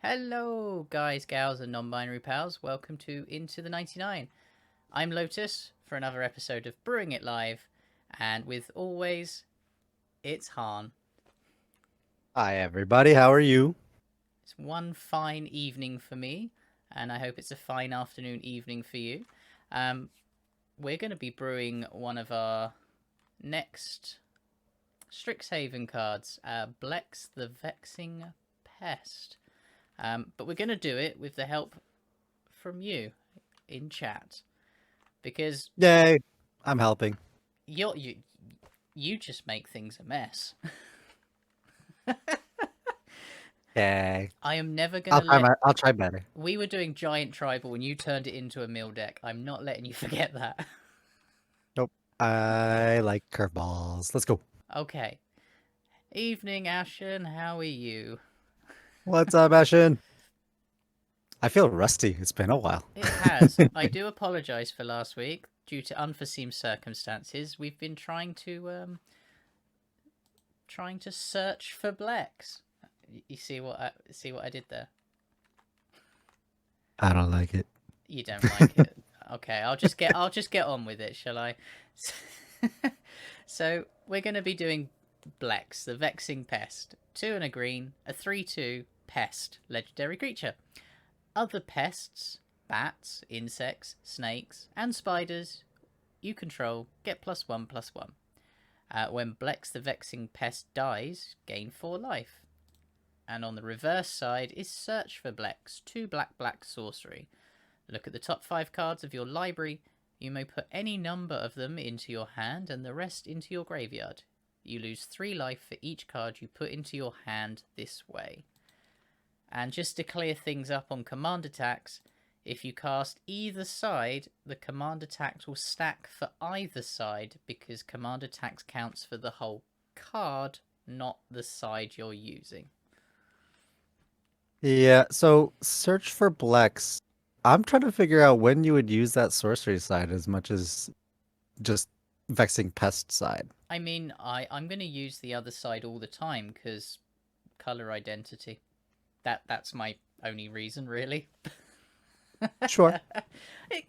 Hello, guys, gals, and non-binary pals. Welcome to Into the 99. I'm Lotus for another episode of Brewing It Live, and with always, it's Han. Hi, everybody. How are you? It's one fine evening for me, and I hope it's a fine afternoon evening for you. We're going to be brewing one of our next Strixhaven cards, Blex the Vexing Pest. But we're going to do it with the help from you in chat, because Yay, I'm helping. you just make things a mess. Yay. I am never going to let... I'll try better. We were doing Giant Tribal and you turned it into a mill deck. I'm not letting you forget that. Nope. I like curveballs. Let's go. Okay. Evening, Ashen. How are you? What's up, Ashen? I feel rusty. It's been a while. It has. I do apologize for last week. Due to unforeseen circumstances, we've been trying to search for Blex. You see what I did there? I don't like it. You don't like it. Okay, I'll just get on with it, shall I? So we're going to be doing Blex, the Vexing Pest. 2 and a green, a 3/2 pest, legendary creature. Other pests, bats, insects, snakes, and spiders you control get +1/+1. When Blex the Vexing Pest dies, gain 4 life. And on the reverse side is Search for Blex, 2 black sorcery. Look at the top 5 cards of your library. You may put any number of them into your hand and the rest into your graveyard. You lose 3 life for each card you put into your hand this way. And just to clear things up on command attacks, if you cast either side, the command attacks will stack for either side because command attacks counts for the whole card, not the side you're using. Yeah, so search for Blex. I'm trying to figure out when you would use that sorcery side as much as just Vexing Pest side. I mean, I'm going to use the other side all the time because color identity. That's my only reason, really. Sure.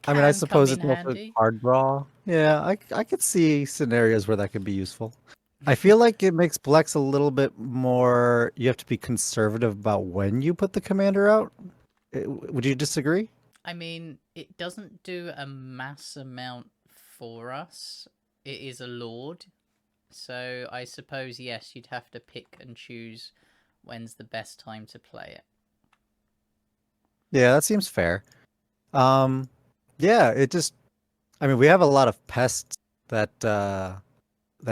I mean, I suppose it's also card draw. Yeah, I could see scenarios where that could be useful. I feel like it makes Blex a little bit more... You have to be conservative about when you put the commander out. Would you disagree? I mean, it doesn't do a mass amount for us. It is a lord. So I suppose, yes, you'd have to pick and choose when's the best time to play it. Yeah, that seems fair. Yeah, it just... I mean, we have a lot of pests that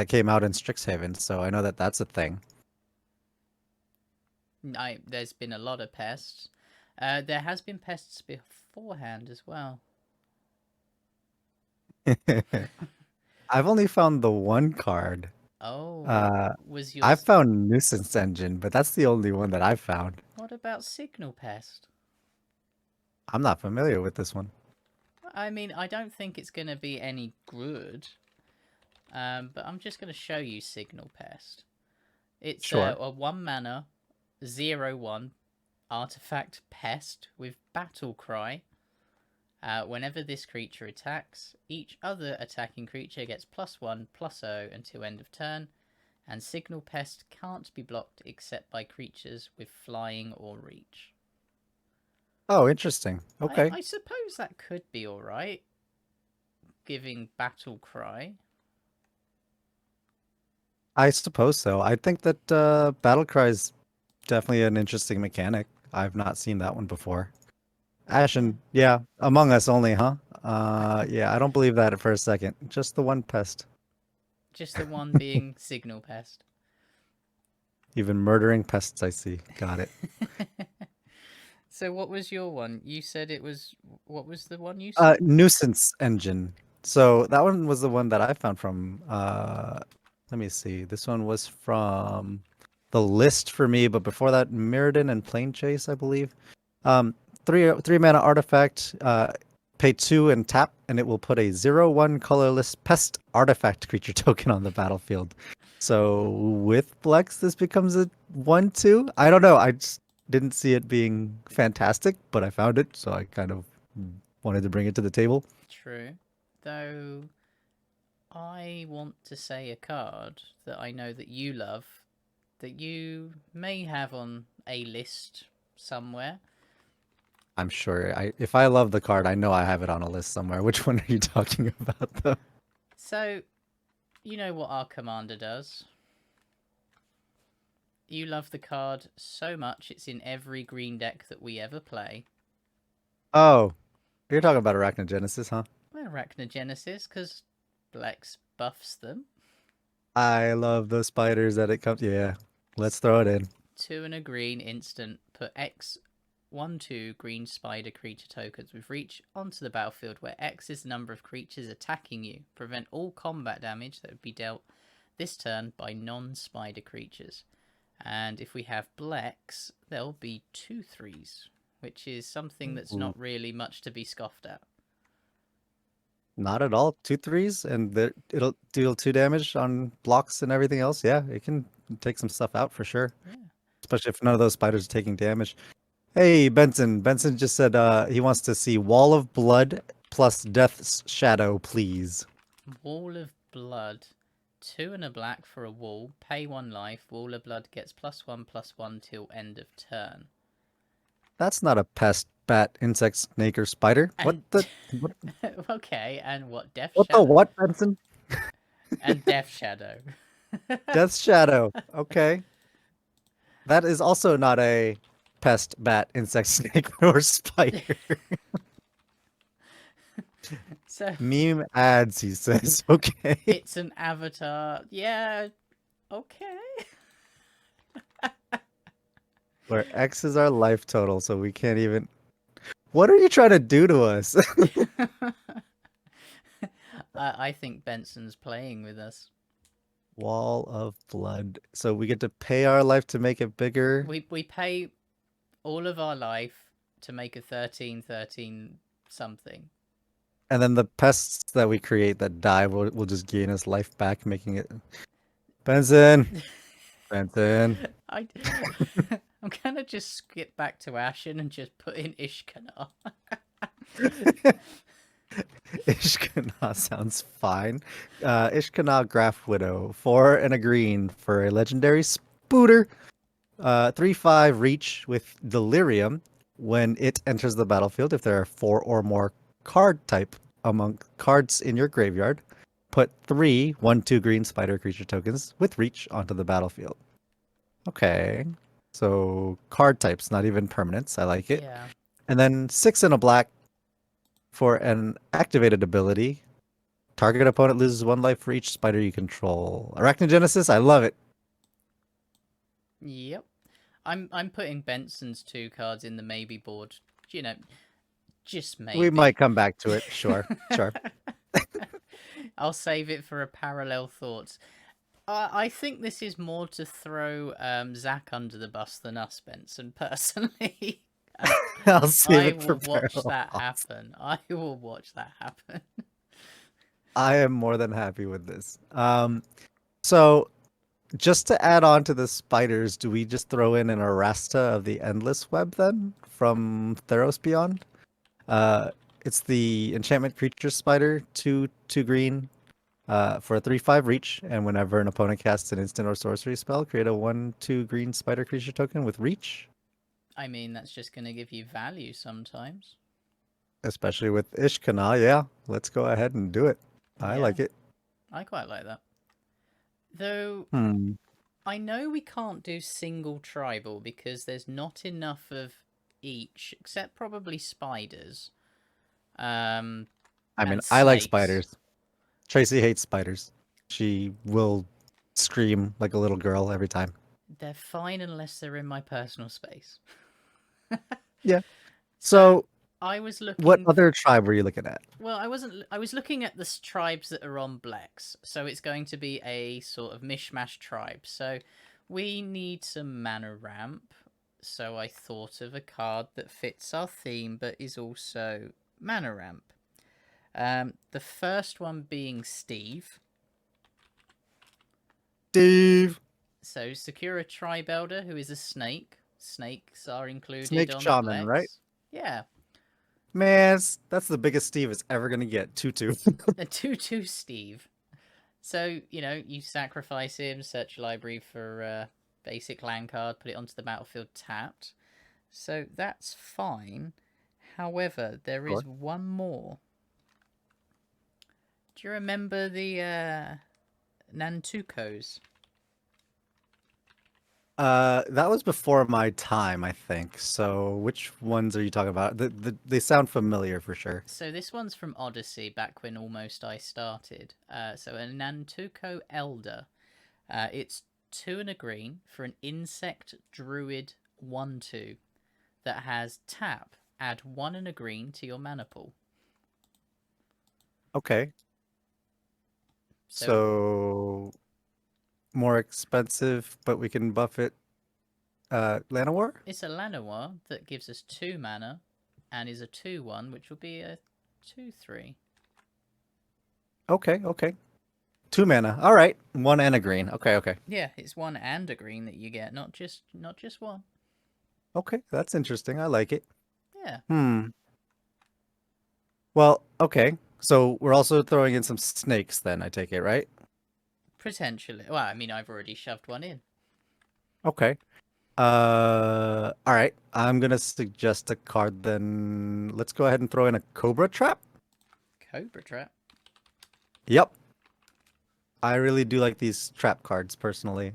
came out in Strixhaven, so I know that that's a thing. There's been a lot of pests. There has been pests beforehand as well. I've only found the one card. Oh, was yours... I've found Nuisance Engine, but that's the only one that I've found. What about Signal Pest? I'm not familiar with this one. I mean, I don't think it's going to be any good. But I'm just going to show you Signal Pest. It's Sure. a 1 mana, 0/1 artifact pest with Battle Cry. Whenever this creature attacks, each other attacking creature gets +1/+0 until end of turn, and Signal Pest can't be blocked except by creatures with flying or reach. Oh, interesting. Okay. I suppose that could be alright, giving Battle Cry. I suppose so. I think that Battlecry is definitely an interesting mechanic. I've not seen that one before. Ashen, yeah, Among Us only, huh? Yeah, I don't believe that for a second. Just the one pest. Just the one being Signal Pest. Even murdering pests, I see. Got it. So what was your one? You said it was... What was the one you said? Nuisance Engine. So that one was the one that I found from... let me see. This one was from the list for me, but before that, Mirrodin and Plane Chase, I believe. 3 mana artifact, pay 2 and tap, and it will put a 0/1 colorless pest artifact creature token on the battlefield. So with Blex, this becomes a 1/2. I don't know. didn't see it being fantastic, but I found it, so I kind of wanted to bring it to the table. True. Though I want to say a card that I know that you love, that you may have on a list somewhere. I'm sure if I love the card, I know I have it on a list somewhere. Which one are you talking about, though? So, you know what our commander does. You love the card so much, it's in every green deck that we ever play. Oh, you're talking about Arachnogenesis, huh? Arachnogenesis, because Blex buffs them. I love those spiders that it comes. Yeah, let's throw it in. 2 and a green instant. Put X 1/2 green spider creature tokens with reach onto the battlefield, where X is the number of creatures attacking you. Prevent all combat damage that would be dealt this turn by non-spider creatures. And if we have Blex, there'll be 2/3s, which is something that's Ooh. not really much to be scoffed at. Not at all. 2/3s, and it'll deal 2 damage on blocks and everything else. Yeah, it can take some stuff out for sure. Yeah. Especially if none of those spiders are taking damage. Hey, Benson. Benson just said he wants to see Wall of Blood plus Death's Shadow, please. Wall of Blood. 2 and a black for a wall. Pay 1 life. Wall of Blood gets +1/+1 till end of turn. That's not a pest, bat, insect, snake, or spider. What And the? What, okay, and what? Death what the Shadow. what, Benson? And Death Shadow. Death's Shadow. Okay. That is also not a pest, bat, insect, snake, or spider. So Meme ads, he says. Okay. it's an avatar. Yeah. Okay. Where X is our life total, so we can't even. What are you trying to do to us? I think Benson's playing with us. Wall of Blood. So we get to pay our life to make it bigger. We pay all of our life to make a 13/13 something. And then the pests that we create that die will just gain us life back, making it. Benson! Benson. I'm gonna just skip back to Ashen and just put in Ishkanar. Ishkana sounds fine. Ishkana Graph Widow. 4 and a green for a legendary spooter. 3/5 reach with Delirium. When it enters the battlefield, if there are 4 or more card type among cards in your graveyard, put 3 1/2 green spider creature tokens with reach onto the battlefield. Okay. So card types, not even permanents. I like it. Yeah. And then 6 and a black for an activated ability. Target opponent loses 1 life for each spider you control. Arachnogenesis, I love it. Yep. I'm putting Benson's 2 cards in the maybe board. You know, just maybe. We might come back to it. Sure. Sure. I'll save it for a parallel thoughts. I think this is more to throw Zach under the bus than us, Benson, personally. I'll save I it for will watch parallel that thoughts. happen. I will watch that happen. I am more than happy with this. So just to add on to the spiders, do we just throw in an Arasta of the Endless Web then from Theros Beyond? It's the enchantment creature spider, 2 green, for a 3/5 reach, and whenever an opponent casts an instant or sorcery spell, create a 1/2 green spider creature token with reach. I mean, that's just going to give you value sometimes. Especially with Ishkana, yeah. Let's go ahead and do it. I like it. I quite like that. Though, I know we can't do single tribal because there's not enough of each, except probably spiders. I mean, and I like snakes. spiders. Tracy hates spiders. She will scream like a little girl every time. They're fine unless they're in my personal space. Yeah. So I was looking. what other tribe were you looking at? Well, I wasn't. I was looking at the tribes that are on Blex, so it's going to be a sort of mishmash tribe. So we need some mana ramp. So I thought of a card that fits our theme, but is also mana ramp. The first one being Steve. Steve. So secure a tribe elder who is a snake. snakes are included Snake on Shaman, right? Blex. Yeah, Man, that's the biggest Steve is ever gonna get. 2/2. a 2/2 Steve. So, you sacrifice him, search your library for a basic land card, put it onto the battlefield tapped. So that's fine. However, there is Sure. one more. Do you remember the Nantucos? That was before my time, I think. So which ones are you talking about? They sound familiar for sure. So this one's from Odyssey, back when almost I started. So a Nantuco Elder. It's 2 and a green for an insect druid 1/2 that has tap. Add 1 and a green to your mana pool. Okay. So more expensive, but we can buff it. Llanowar? It's a Llanowar that gives us 2 mana and is a 2/1, which will be a 2/3. Okay. 2 mana. All right. 1 and a green. Okay. Yeah, it's 1 and a green that you get, not just 1. Okay, that's interesting. I like it. Yeah. Well, okay. So we're also throwing in some snakes then, I take it, right? Potentially. Well, I mean, I've already shoved one in. Okay. All right. I'm gonna suggest a card then. Let's go ahead and throw in a Cobra Trap. Cobra Trap. Yep. I really do like these trap cards personally.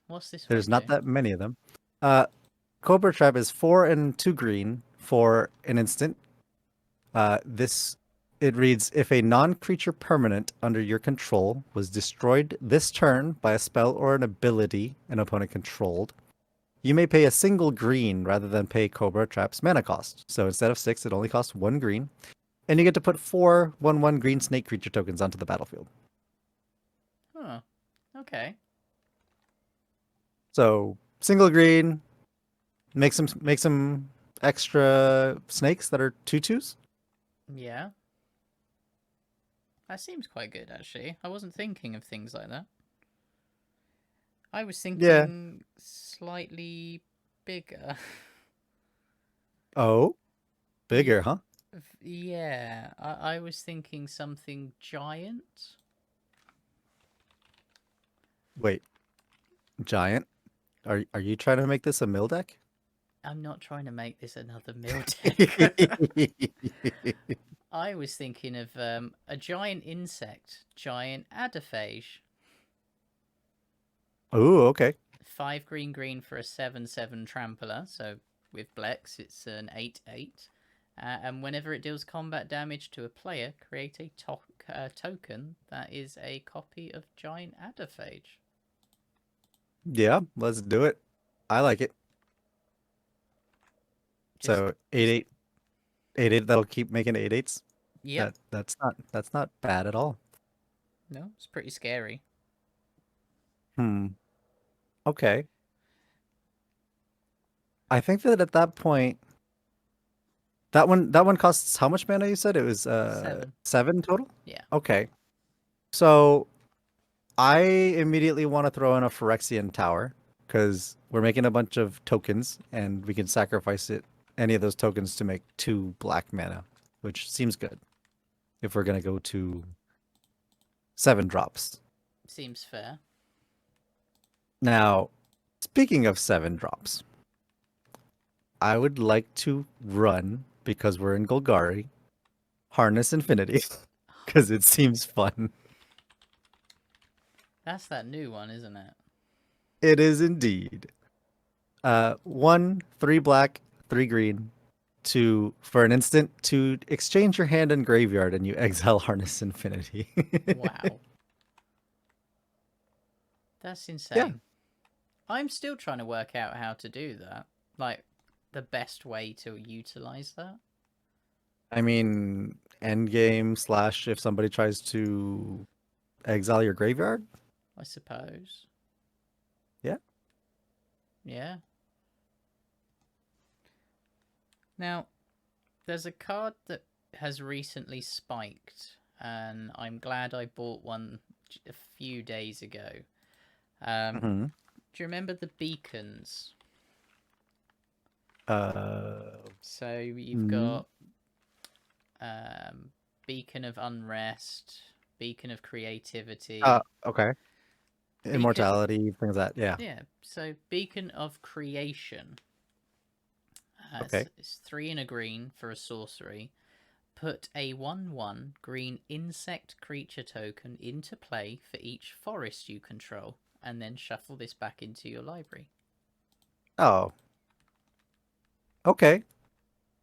What's this There's one not do? that many of them. Cobra Trap is 4 and 2 green for an instant. It reads, if a non-creature permanent under your control was destroyed this turn by a spell or an ability an opponent controlled, you may pay a single green rather than pay Cobra Trap's mana cost. So instead of 6, it only costs 1 green. And you get to put 4 1/1 green snake creature tokens onto the battlefield. Huh. Okay. So single green, make some extra snakes that are 2/2s. Yeah. That seems quite good, actually. I wasn't thinking of things like that. I was Yeah. thinking slightly bigger. Oh, bigger, huh? Yeah, I was thinking something giant. Wait, giant? Are you trying to make this a mill deck? I'm not trying to make this another mill deck. I was thinking of a giant insect, giant adderphage. Oh, okay. 5 green for a 7/7 trampler. So with Blex, it's an 8/8. And whenever it deals combat damage to a player, create a token that is a copy of giant adderphage. Yeah, let's do it. I like it. So 8/8, 8/8. That'll keep making 8/8s. Yep. That's not bad at all. No, it's pretty scary. Okay. I think that at that point, that one costs how much mana? You said it was 7. 7 total. Yeah. Okay. So I immediately want to throw in a Phyrexian Tower because we're making a bunch of tokens and we can sacrifice any of those tokens to make 2 black mana, which seems good if we're gonna go to 7 drops. Seems fair. Now, speaking of 7 drops, I would like to run, because we're in Golgari, Harness Infinity, because it seems fun. That's that new one, isn't it? It is indeed. 1, 3 black, 3 green, for an instant, to exchange your hand and graveyard and you exile Harness Infinity. Wow. That's insane. Yeah. I'm still trying to work out how to do that. Like, the best way to utilize that. I mean, endgame / if somebody tries to exile your graveyard. I suppose. Yeah. Yeah. Now, there's a card that has recently spiked, and I'm glad I bought one a few days ago. Do you remember the beacons? So you've Mm, got Beacon of Unrest, Beacon of Creativity, okay. Beacon. Immortality, things like that. Yeah. Yeah. So Beacon of Creation. Okay. It's 3 and a green for a sorcery. Put a 1/1 green insect creature token into play for each forest you control, and then shuffle this back into your library. Oh, okay.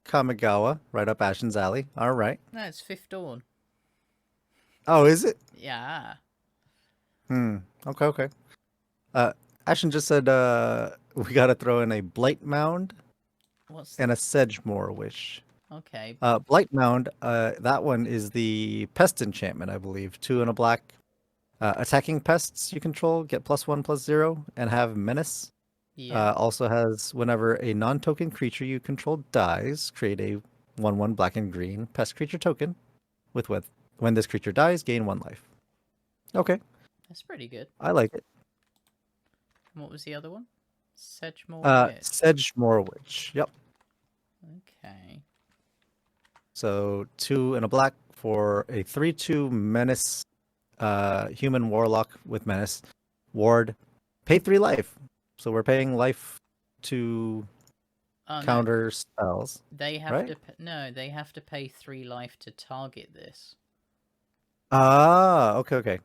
Kamigawa, right up Ashen's alley. All right. No, it's Fifth Dawn. Oh, is it? Yeah. Hmm. Okay, okay. Uh, Ashen just said we gotta throw in a Blight Mound What's and a Sedgemoor Wish. okay? Blight Mound, that one is the Pest enchantment, I believe. 2 and a black. Attacking pests you control get +1/+0 and have menace. Yeah. Also has whenever a non-token creature you control dies, create a 1/1 black and green pest creature token with when this creature dies, gain 1 life. Okay, That's pretty good. I like it. And what was the other one? Sedgemoor Witch. Sedgemoor Witch. Yep. Okay. So 2 and a black for a 3/2 menace, human warlock with menace. Ward, pay 3 life. So we're paying life to Oh no, counter spells, they have right? to. No, they have to pay 3 life to target this. Ah, okay, okay.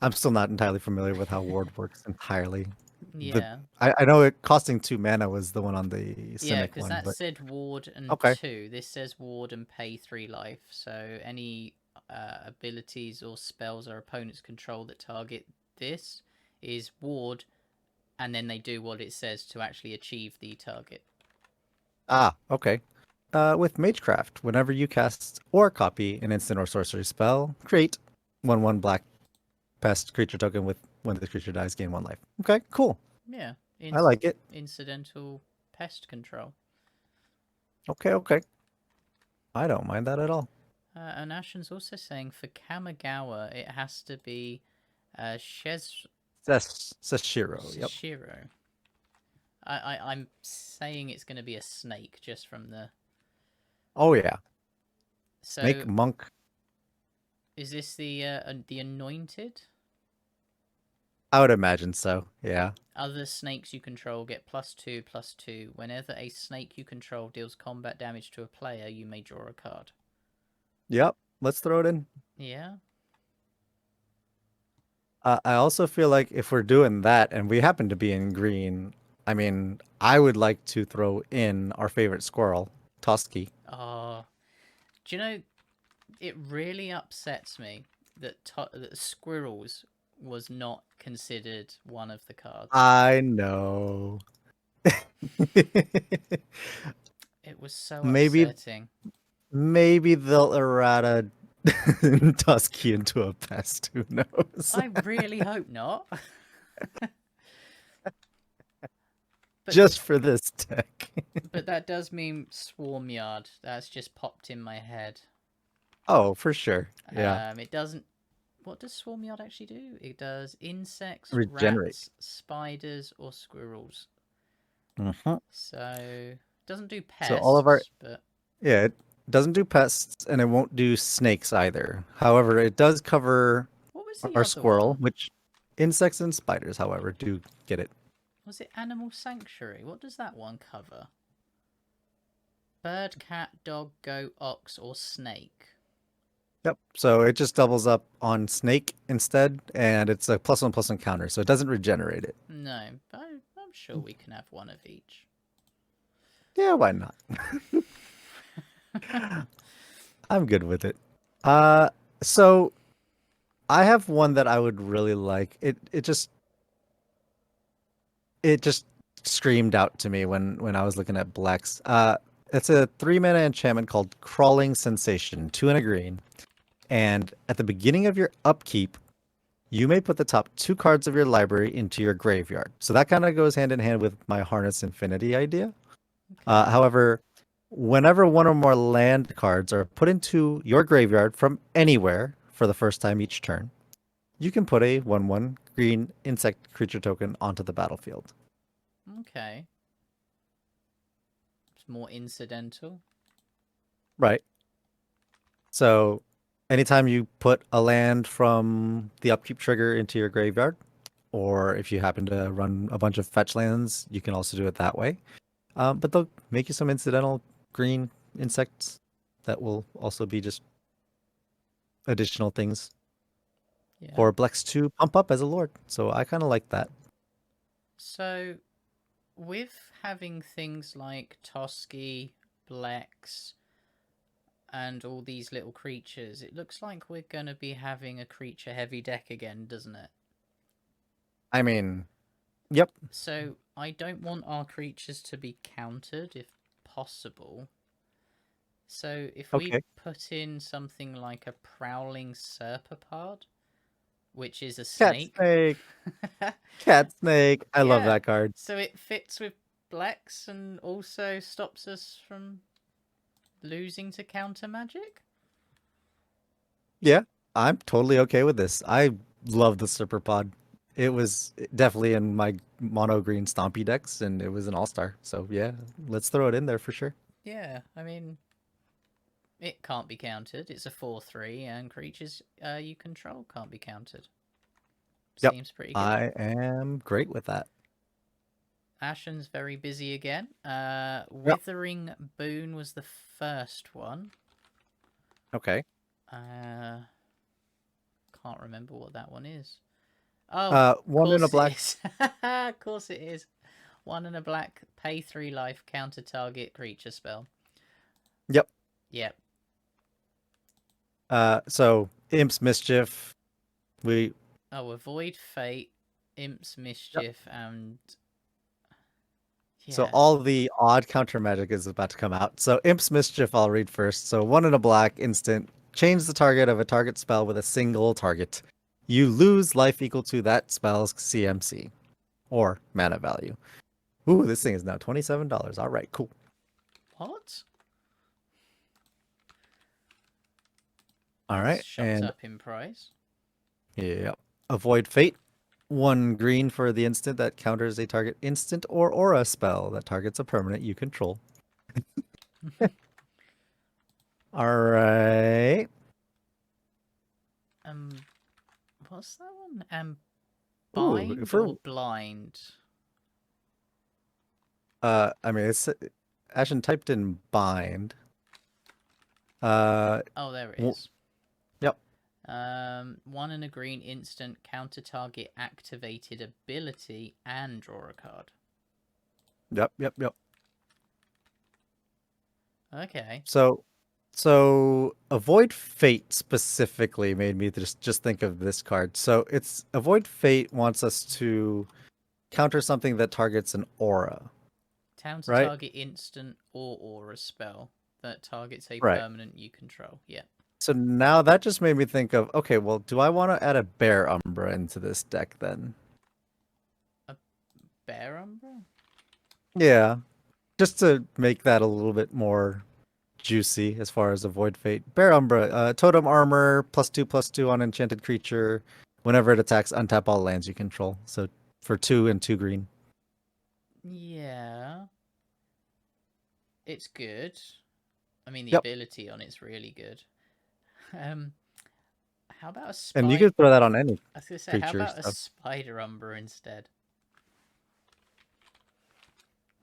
I'm still not entirely familiar with how ward works entirely. The Yeah. I know it costing 2 mana was the one on the Yeah, Simic because one, that but said ward and okay. 2. This says ward and pay 3 life. So any abilities or spells our opponents control that target this is ward, and then they do what it says to actually achieve the target. Ah, okay. With Magecraft, whenever you cast or copy an instant or sorcery spell, create 1/1 black pest creature token with when the creature dies, gain 1 life. Okay, cool. Yeah, I like it. incidental pest control. Okay, okay. I don't mind that at all. And Ashen's also saying for Kamigawa, it has to be That's Seshiro. Yep. Shiro. I'm saying it's going to be a snake just from the. Oh yeah. So Snake monk. is this the anointed? I would imagine so. Yeah. Other snakes you control get +2/+2. Whenever a snake you control deals combat damage to a player, you may draw a card. Yep. Let's throw it in. Yeah. I also feel like if we're doing that and we happen to be in green, I mean, I would like to throw in our favorite squirrel, Toski. Oh, do you know? It really upsets me that squirrels was not considered one of the cards. I know. It was so maybe upsetting. maybe they'll errata Tusky into a pest. Who knows? I really hope not. But Just for this deck. but that does mean Swarmyard. That's just popped in my head. Oh, for sure. Yeah. It doesn't. What does Swarmyard actually do? It does insects, Regenerate. rats, spiders, or squirrels. Mhm. So it doesn't do So all of our pests, but yeah, it doesn't do pests and it won't do snakes either. However, it does cover what was the our other squirrel, one? which insects and spiders, however, do get it. Was it Animal Sanctuary? What does that one cover? Bird, cat, dog, goat, ox, or snake? Yep. So it just doubles up on snake instead, and it's a +1/+1 counter, so it doesn't regenerate it. No, but I'm sure we can have one of each. Yeah, why not? I'm good with it. So I have one that I would really like. It just screamed out to me when I was looking at Blex. It's a 3 mana enchantment called Crawling Sensation, 2 and a green. And at the beginning of your upkeep, you may put the top 2 cards of your library into your graveyard. So that kind of goes hand in hand with my Harness Infinity idea. Okay. However, whenever one or more land cards are put into your graveyard from anywhere for the first time each turn, you can put a 1/1 green insect creature token onto the battlefield. Okay. It's more incidental. Right. So anytime you put a land from the upkeep trigger into your graveyard, or if you happen to run a bunch of fetch lands, you can also do it that way. But they'll make you some incidental green insects that will also be just additional things Yeah. for Blex to pump up as a lord. So I kind of like that. So, with having things like Toski, Blex, and all these little creatures, it looks like we're going to be having a creature heavy deck again, doesn't it? I mean, yep. So, I don't want our creatures to be countered if possible. So, if we Okay. put in something like a Prowling Serpapard, which is a Cat snake. snake. Cat snake. I love Yeah. that card. So it fits with Blex and also stops us from losing to counter magic? Yeah, I'm totally okay with this. I love the Serpapod. It was definitely in my mono green stompy decks, and it was an all-star. So yeah, let's throw it in there for sure. Yeah, I mean, it can't be countered. It's a 4/3, and creatures you control can't be countered. Yep, Seems pretty good. I am great with that. Ashen's very busy again. Yep. Withering Boon was the first one. Okay. Can't remember what that one is. Oh, of One in a course it black. is. Of course it is. 1 and a black, pay 3 life, counter target creature spell. Yep. Yep. So Imp's Mischief. We. Oh, Avoid Fate, Imp's Yep. Mischief, and So yeah. all the odd counter magic is about to come out. So Imp's Mischief, I'll read first. So 1 in a black instant. Change the target of a target spell with a single target. You lose life equal to that spell's CMC or mana value. Ooh, this thing is now $27. All right, cool. What? All That's right, shot and up in price. yeah, Avoid Fate. 1 green for the instant that counters a target instant or aura spell that targets a permanent you control. All right. Um, what's that one? Ooh, Bind for or Blind? I mean, it's Ashen typed in bind. Oh, there it w- is. yep, 1 and a green instant, counter target activated ability, and draw a card. yep. Okay. So Avoid Fate specifically made me just think of this card. So it's Avoid Fate wants us to counter something that targets an aura, Counter right? target instant or aura spell that targets a Right. permanent you control. Yeah. So now that just made me think of, okay, well, do I want to add a Bear Umbra into this deck then? A Bear Umbra? Yeah, just to make that a little bit more juicy as far as Avoid Fate. Bear Umbra, totem armor, +2/+2 on enchanted creature. Whenever it attacks, untap all lands you control. So for 2 and 2 green. Yeah. It's good. I mean, the Yep. ability on it's really good. Um, how about a And you spider? could throw that on any I was gonna say, how creature. about a So Spider Umbra instead?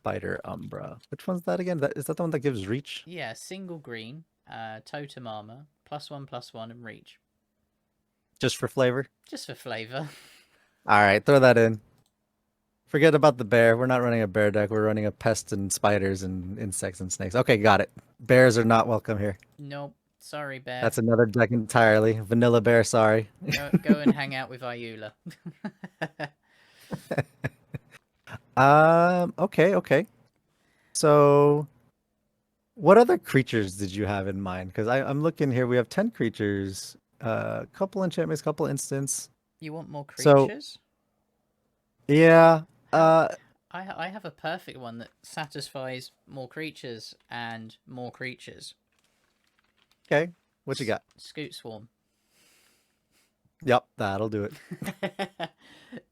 Spider Umbra. Which one's that again? Is that the one that gives reach? Yeah, single green, totem armor, +1/+1, and reach. Just for flavor? Just for flavor. All right, throw that in. Forget about the bear. We're not running a bear deck. We're running a pest and spiders and insects and snakes. Okay, got it. Bears are not welcome here. Nope. Sorry, bear. That's another deck entirely. Vanilla bear, sorry. Go and hang out with Ayula. Okay. So what other creatures did you have in mind? Because I'm looking here. We have 10 creatures, couple enchantments, couple instants. You want more So creatures? yeah. How? I have a perfect one that satisfies more creatures and more creatures. Okay. What you got? Scoot Swarm. Yep, that'll do it.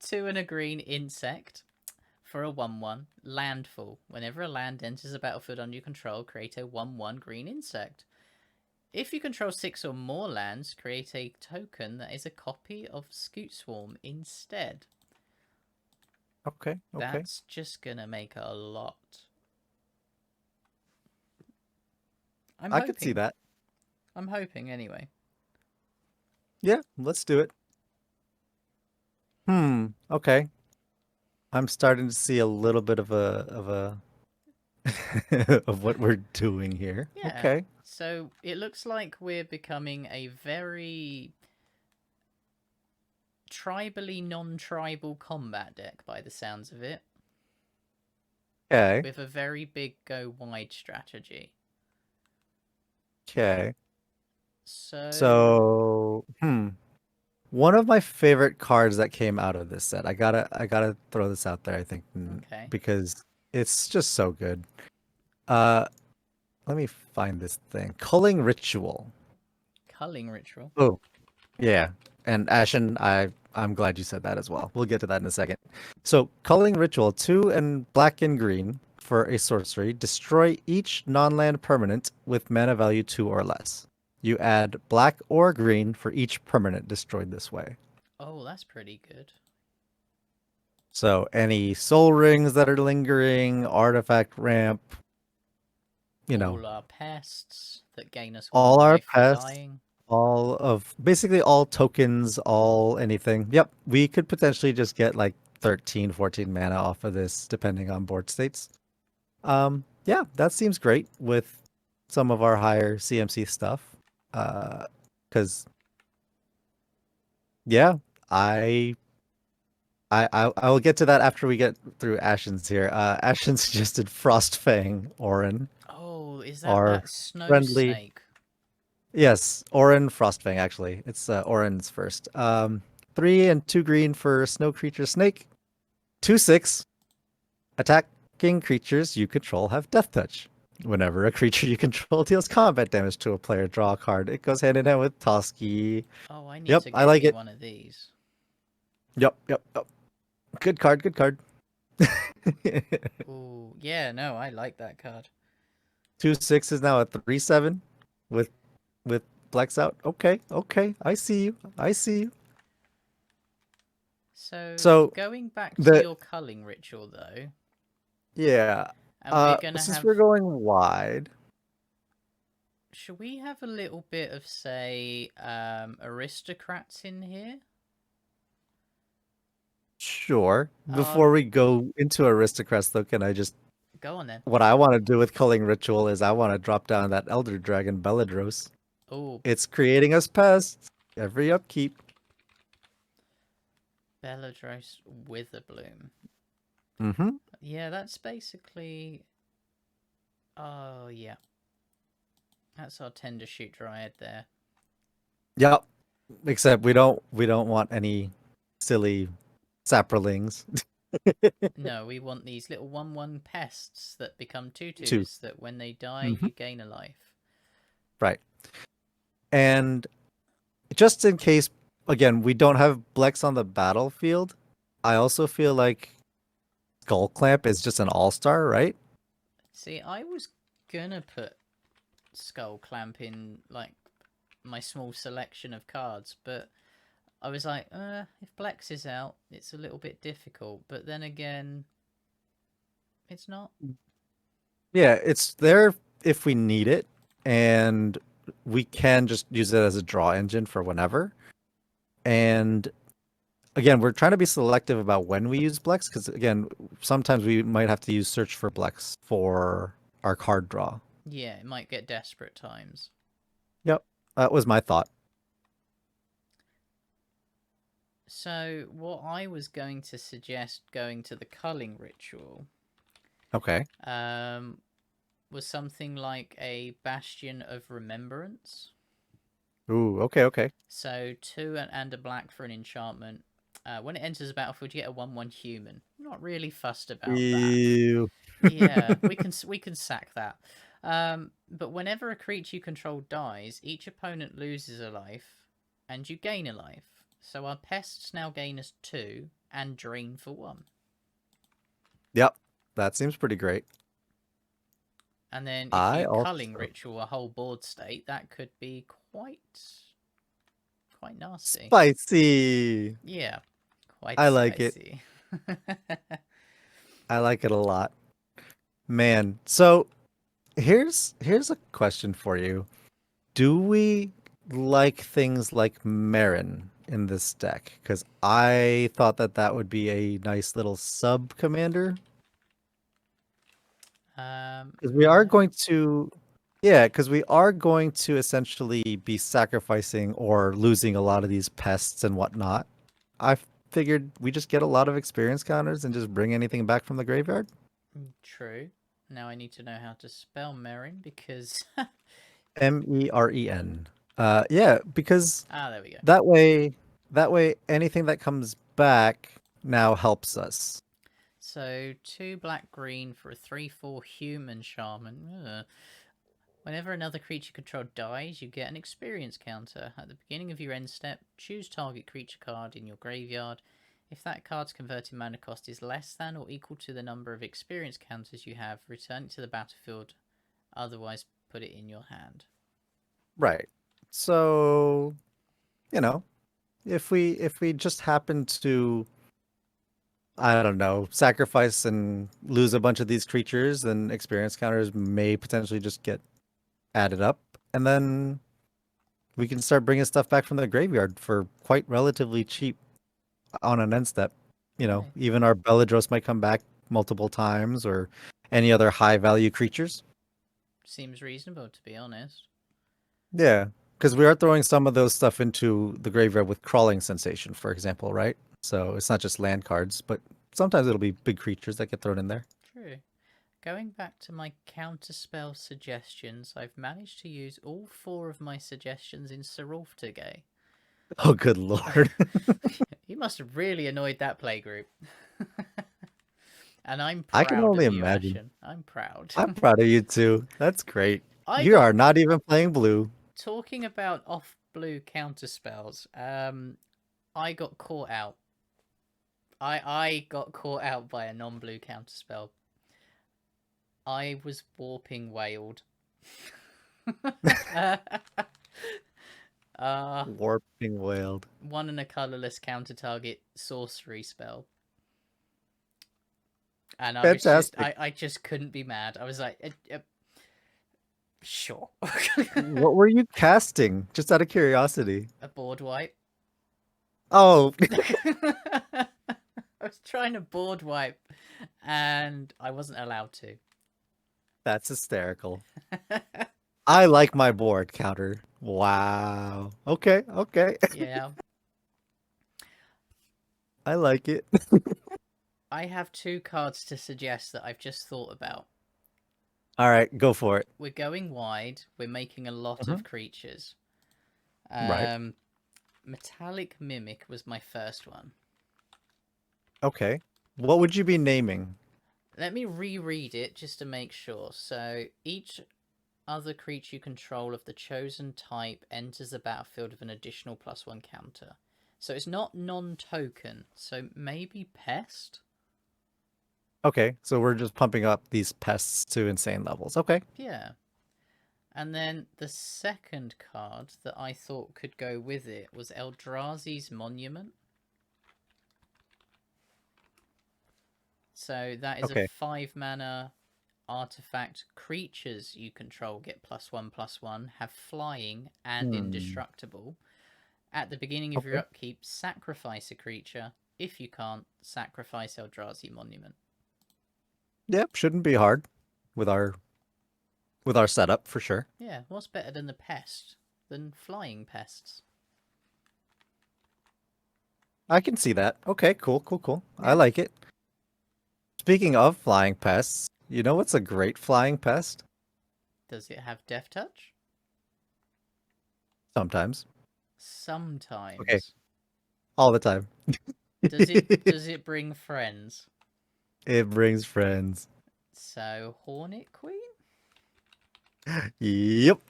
2 and a green insect for a 1/1 landfall. Whenever a land enters a battlefield under your control, create a 1/1 green insect. If you control 6 or more lands, create a token that is a copy of Scoot Swarm instead. Okay. That's just gonna make a lot. I could see that. I'm hoping anyway. Yeah, let's do it. Okay. I'm starting to see a little bit of a of what we're doing here. Yeah. Okay. So it looks like we're becoming a very tribally non-tribal combat deck by the sounds of it. Okay. With a very big go wide strategy. Okay. So one of my favorite cards that came out of this set. I gotta throw this out there, I think, okay. because it's just so good. Let me find this thing. Culling Ritual. Culling Ritual. Oh, yeah. And Ashen, I'm glad you said that as well. We'll get to that in a second. So, Culling Ritual, 2 and black and green for a sorcery. Destroy each non-land permanent with mana value 2 or less. You add black or green for each permanent destroyed this way. Oh, that's pretty good. So, any soul rings that are lingering, artifact ramp, all our pests that gain us all one our life for pests, dying. basically all tokens, all anything. Yep, we could potentially just get like 13, 14 mana off of this, depending on board states. Yeah, that seems great with some of our higher CMC stuff. Because yeah, I will get to that after we get through Ashen's here. Ashen suggested Frostfang Orin. Oh, is Our that snow friendly snake? Yes, Orin Frostfang, actually. It's Orin's first. 3 and 2 green for Snow Creature Snake. 2/6. Attacking creatures you control have Death Touch. Whenever a creature you control deals combat damage to a player, draw a card. It goes hand in hand with Toski. Oh, I need Yep, to I get like me it. one of these. Yep. Good card, good card. Oh, yeah, no, I like that card. 2/6 is now a 3/7 with Blex out. Okay. I see you. So going back to your culling ritual, though. Yeah. And we're gonna since we're going wide, should we have a little bit of, say, aristocrats in here? Sure. Before we go into aristocrats, though, can I just go on then? What I want to do with culling ritual is I want to drop down that elder dragon Belladros. Oh, it's creating us pests every upkeep. Belladros Witherbloom. Mm-hmm. Yeah, that's basically. Oh yeah, that's our tender shoot dryad there. Yep. Except we don't want any silly saprolings. No, we want these little 1/1 pests that become 2/2s that when they die, you gain a life. Right. And just in case, again, we don't have Blex on the battlefield, I also feel like Skull Clamp is just an all-star, right? See, I was gonna put Skull Clamp in, like, my small selection of cards, but I was like, if Blex is out, it's a little bit difficult. But then again, it's not. Yeah, it's there if we need it, and we can just use it as a draw engine for whenever. And again, we're trying to be selective about when we use Blex, because again, sometimes we might have to use Search for Blex for our card draw. Yeah, it might get desperate times. Yep, that was my thought. So, what I was going to suggest going to the culling ritual. Okay. Was something like a Bastion of Remembrance. Ooh, okay. So 2 and a black for an enchantment. When it enters the battlefield, you get a 1/1 human. I'm not really fussed about that. Yeah, we can sack that. But whenever a creature you control dies, each opponent loses a life, and you gain a life. So our pests now gain us 2 and drain for 1. Yep, that seems pretty great. And then if I you also culling ritual a whole board state, that could be quite nasty. spicy. Yeah, quite I like it. spicy. I like it a lot. Man, so here's a question for you. Do we like things like Marin in this deck? Because I thought that that would be a nice little sub commander. Because we are going to, yeah, because we are going to essentially be sacrificing or losing a lot of these pests and whatnot. I figured we just get a lot of experience counters and just bring anything back from the graveyard. True. Now I need to know how to spell Merin because Meren. Yeah, because there we go. that way anything that comes back now helps us. So 2 black green for a 3/4 human shaman. Whenever another creature controlled dies, you get an experience counter. At the beginning of your end step, choose target creature card in your graveyard. If that card's converted mana cost is less than or equal to the number of experience counters you have, return it to the battlefield. Otherwise, put it in your hand. Right. So, you know, if we just happen to, I don't know, sacrifice and lose a bunch of these creatures, then experience counters may potentially just get added up, and then we can start bringing stuff back from the graveyard for quite relatively cheap on an end step. You know, Right. even our Beladros might come back multiple times, or any other high value creatures. Seems reasonable, to be honest. Yeah, because we are throwing some of those stuff into the graveyard with crawling sensation, for example, right? So it's not just land cards, but sometimes it'll be big creatures that get thrown in there. True. Going back to my counterspell suggestions, I've managed to use all 4 of my suggestions in Serulf today. Oh, good lord. You must have really annoyed that playgroup. And I'm I can proud only of you, imagine. Ashen. I'm proud. I'm proud of you too. That's great. I You got are not even playing blue. talking about off blue counterspells. I got caught out. I got caught out by a non-blue counterspell. I was warping wailed. Warping wailed. 1 and a colorless counter target sorcery spell. And I was just, Fantastic. I just couldn't be mad. I was like, sure. What were you casting? Just out of curiosity. A board wipe. Oh, I was trying to board wipe, and I wasn't allowed to. that's hysterical. I like my board counter. Wow. Okay, okay. Yeah. I like it. I have 2 cards to suggest that I've just thought about. All right, go for it. We're going wide. We're making a lot Mhm. of creatures. Right. Metallic Mimic was my first one. Okay. What would you be naming? Let me reread it just to make sure. So each other creature you control of the chosen type enters the battlefield with an additional +1 counter. So it's not non-token. So maybe Pest? Okay, so we're just pumping up these pests to insane levels. Okay. Yeah. And then the second card that I thought could go with it was Eldrazi's Monument. So that is Okay. a 5 mana artifact. Creatures you control get +1/+1, have flying and indestructible. At the beginning of your Okay. upkeep, sacrifice a creature. If you can't, sacrifice Eldrazi Monument. Yep, shouldn't be hard with our setup for sure. Yeah, what's better than the pest? Than flying pests? I can see that. Okay, cool, cool, cool. I Yeah. like it. Speaking of flying pests, you know what's a great flying pest? Does it have Death Touch? Sometimes. Sometimes. Okay. All the time. Does it bring friends? It brings friends. So Hornet Queen? Yep.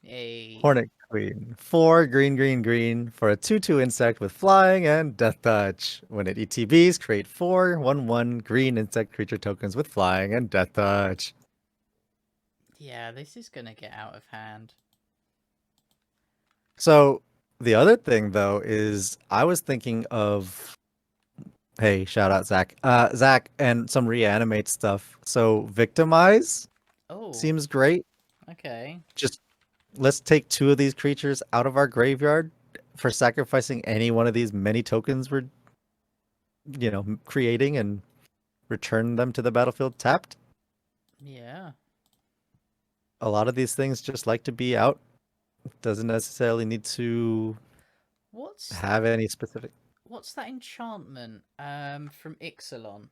Hey. Hornet Queen. 4 green, green, green for a 2/2 insect with flying and death touch. When it ETBs, create 4 1/1 green insect creature tokens with flying and death touch. Yeah, this is gonna get out of hand. So the other thing though is I was thinking of, hey, shout out Zach. Zach and some reanimate stuff. So victimize Oh, seems great. okay. Just let's take 2 of these creatures out of our graveyard for sacrificing any one of these many tokens we're, creating and return them to the battlefield tapped. Yeah. A lot of these things just like to be out. Doesn't necessarily need to What's have any specific what's that enchantment from Ixalan?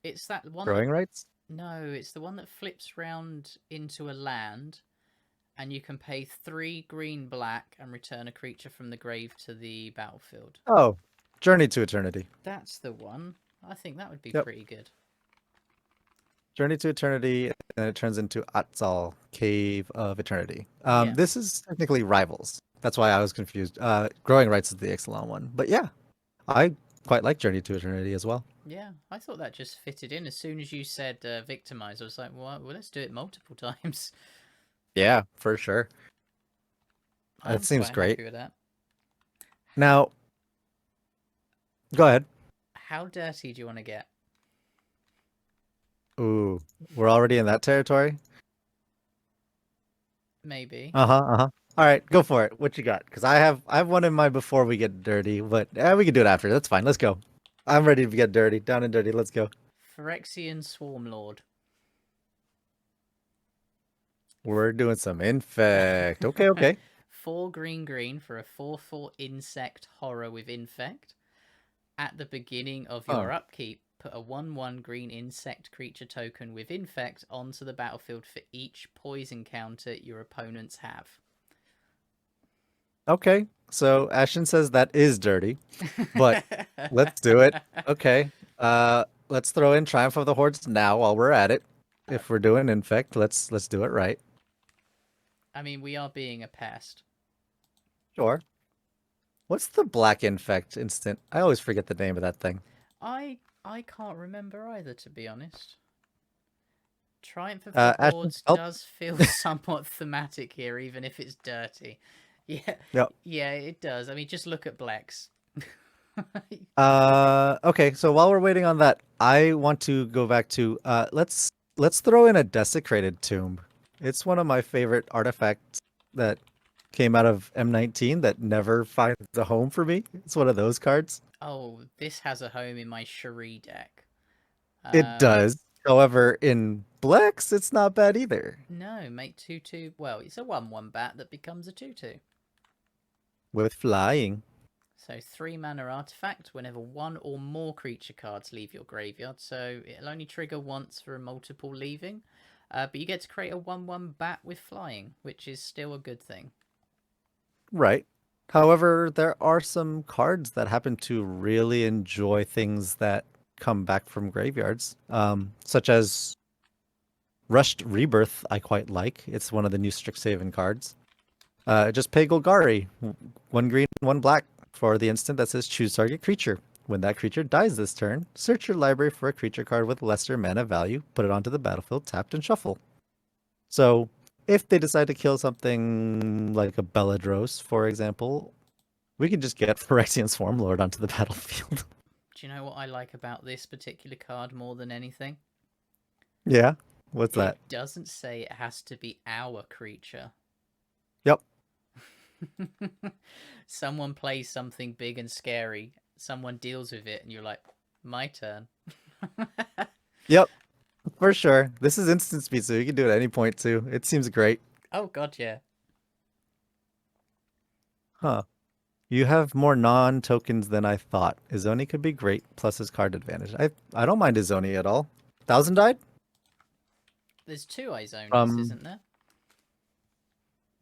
It's that one that growing rights. no, it's the one that flips round into a land and you can pay 3 green black and return a creature from the grave to the battlefield. Oh, Journey to Eternity. That's the one. I think that would be Yep. pretty good. Journey to Eternity, and it turns into Atzal, Cave of Eternity. Yeah. This is technically Rivals. That's why I was confused. Growing Rights is the Ixalan one. But yeah, I quite like Journey to Eternity as well. Yeah, I thought that just fitted in. As soon as you said victimize, I was like, well, let's do it multiple times. Yeah, for sure. I'm That seems quite great. happy with that. Now, go ahead. How dirty do you want to get? Ooh, we're already in that territory? Maybe. Uh-huh. All right, go for it. What you got? Because I have one in mind before we get dirty, but we can do it after. That's fine. Let's go. I'm ready to get dirty. Down and dirty. Let's go. Phyrexian Swarmlord. We're doing some infect. Okay. 4 green green for a 4/4 insect horror with infect. At the beginning of your upkeep, put a 1/1 green insect creature token with infect onto the battlefield for each poison counter your opponents have. Okay. So Ashton says that is dirty, but let's do it. Okay. Let's throw in Triumph of the Hordes now while we're at it. If we're doing infect, let's do it right. I mean, we are being a pest. Sure. What's the black infect instant? I always forget the name of that thing. I can't remember either, to be honest. Triumph of the Ashton, Hordes help. does feel somewhat thematic here, even if it's dirty. Yeah, Yep. yeah, it does. I mean, just look at Blex. Okay, so while we're waiting on that, I want to go back to let's throw in a Desecrated Tomb. It's one of my favorite artifacts that came out of M19 that never finds a home for me. It's one of those cards. Oh, this has a home in my Cherie deck. It does. However, in Blex, it's not bad either. No, make 2/2. Well, it's a 1/1 bat that becomes a 2/2. With flying. So 3 mana artifact whenever 1 or more creature cards leave your graveyard. So it'll only trigger once for a multiple leaving. But you get to create a 1/1 bat with flying, which is still a good thing. Right. However, there are some cards that happen to really enjoy things that come back from graveyards, such as Rushed Rebirth. I quite like. It's one of the new Strixhaven cards. Just pay Golgari, 1 green, 1 black for the instant that says choose target creature. When that creature dies this turn, search your library for a creature card with lesser mana value, put it onto the battlefield, tapped, and shuffle. So if they decide to kill something like a Belladros, for example, we can just get Phyrexian Swarmlord onto the battlefield. Do you know what I like about this particular card more than anything? Yeah? What's that? It doesn't say it has to be our creature. Yep. Someone plays something big and scary, someone deals with it, and you're like, my turn. Yep. For sure. This is instant speed, so you can do it at any point too. It seems great. Oh god, yeah. Huh. You have more non-tokens than I thought. Izoni could be great, plus his card advantage. I don't mind Izoni at all. 1,000 died? There's 2 Izonis, isn't there?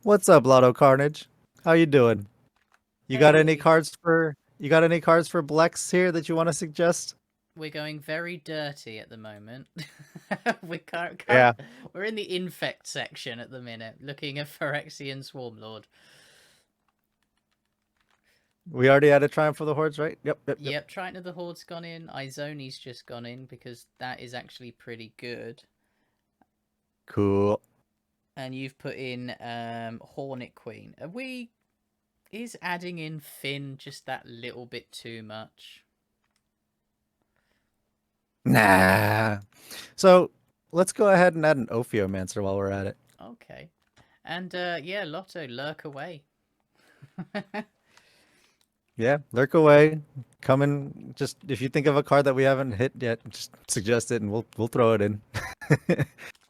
What's up, Lotto Carnage? How you doing? You got any Hey. cards for Blex here that you want to suggest? We're going very dirty at the moment. Yeah, We're in the infect section at the minute, looking at Phyrexian Swarmlord. we already had a triumph for the hordes, right? Yep, yep, yep. Yep, Triton of the Horde's gone in. Izoni's just gone in because that is actually pretty good. Cool. And you've put in Hornet Queen. Is adding in Finn just that little bit too much? Nah. So let's go ahead and add an Ophiomancer while we're at it. Okay. And yeah, Lotto, lurk away. Yeah, lurk away. Come in. Just if you think of a card that we haven't hit yet, just suggest it and we'll throw it in.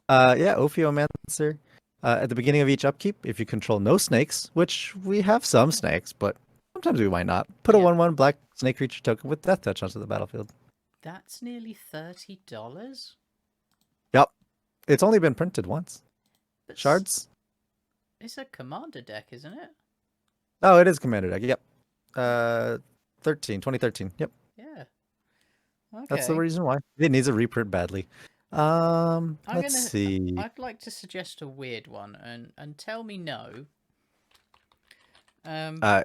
Yeah, Ophiomancer. At the beginning of each upkeep, if you control no snakes, which we have some snakes, but sometimes we might not, put a Yep. 1/1 black snake creature token with Death Touch onto the battlefield. That's nearly $30. Yep. It's only been printed once. But Shards? it's a commander deck, isn't it? Oh, it is Commander deck. Yep. 2013. Yep. Yeah. That's the Okay. reason why. It needs a reprint badly. Let's see. I'd like to suggest a weird one and tell me no. I'm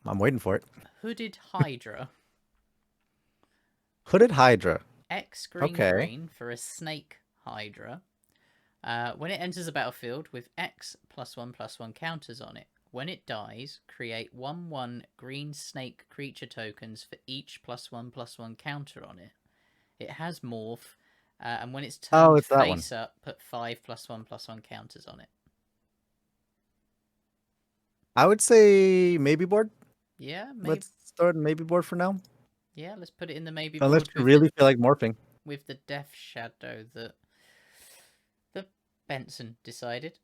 waiting for it. Hooded Hydra. Hooded Hydra. X green for a snake Hydra. When it enters the battlefield with X +1/+1 counters on it, when it dies, create 1/1 green snake creature tokens for each +1/+1 counter on it. It has morph, and when it's turned it's that one. face up, put 5 +1/+1 counters on it. I would say maybe board. Yeah, maybe. Let's start maybe board for now. Yeah, let's put it in the maybe Unless board you really feel like morphing. with the death shadow that the Benson decided.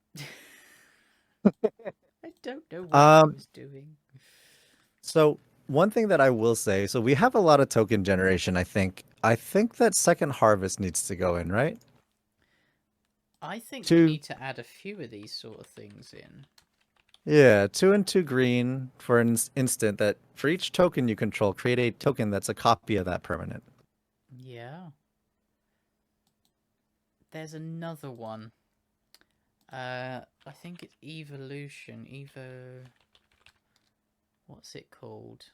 I don't know what I was doing. So one thing that I will say, so we have a lot of token generation, I think. I think that Second Harvest needs to go in, right? I think we Two. need to add a few of these sort of things in. Yeah, 2 and 2 green for an instant that for each token you control, create a token that's a copy of that permanent. Yeah. There's another one. I think it's Evolution. What's it called?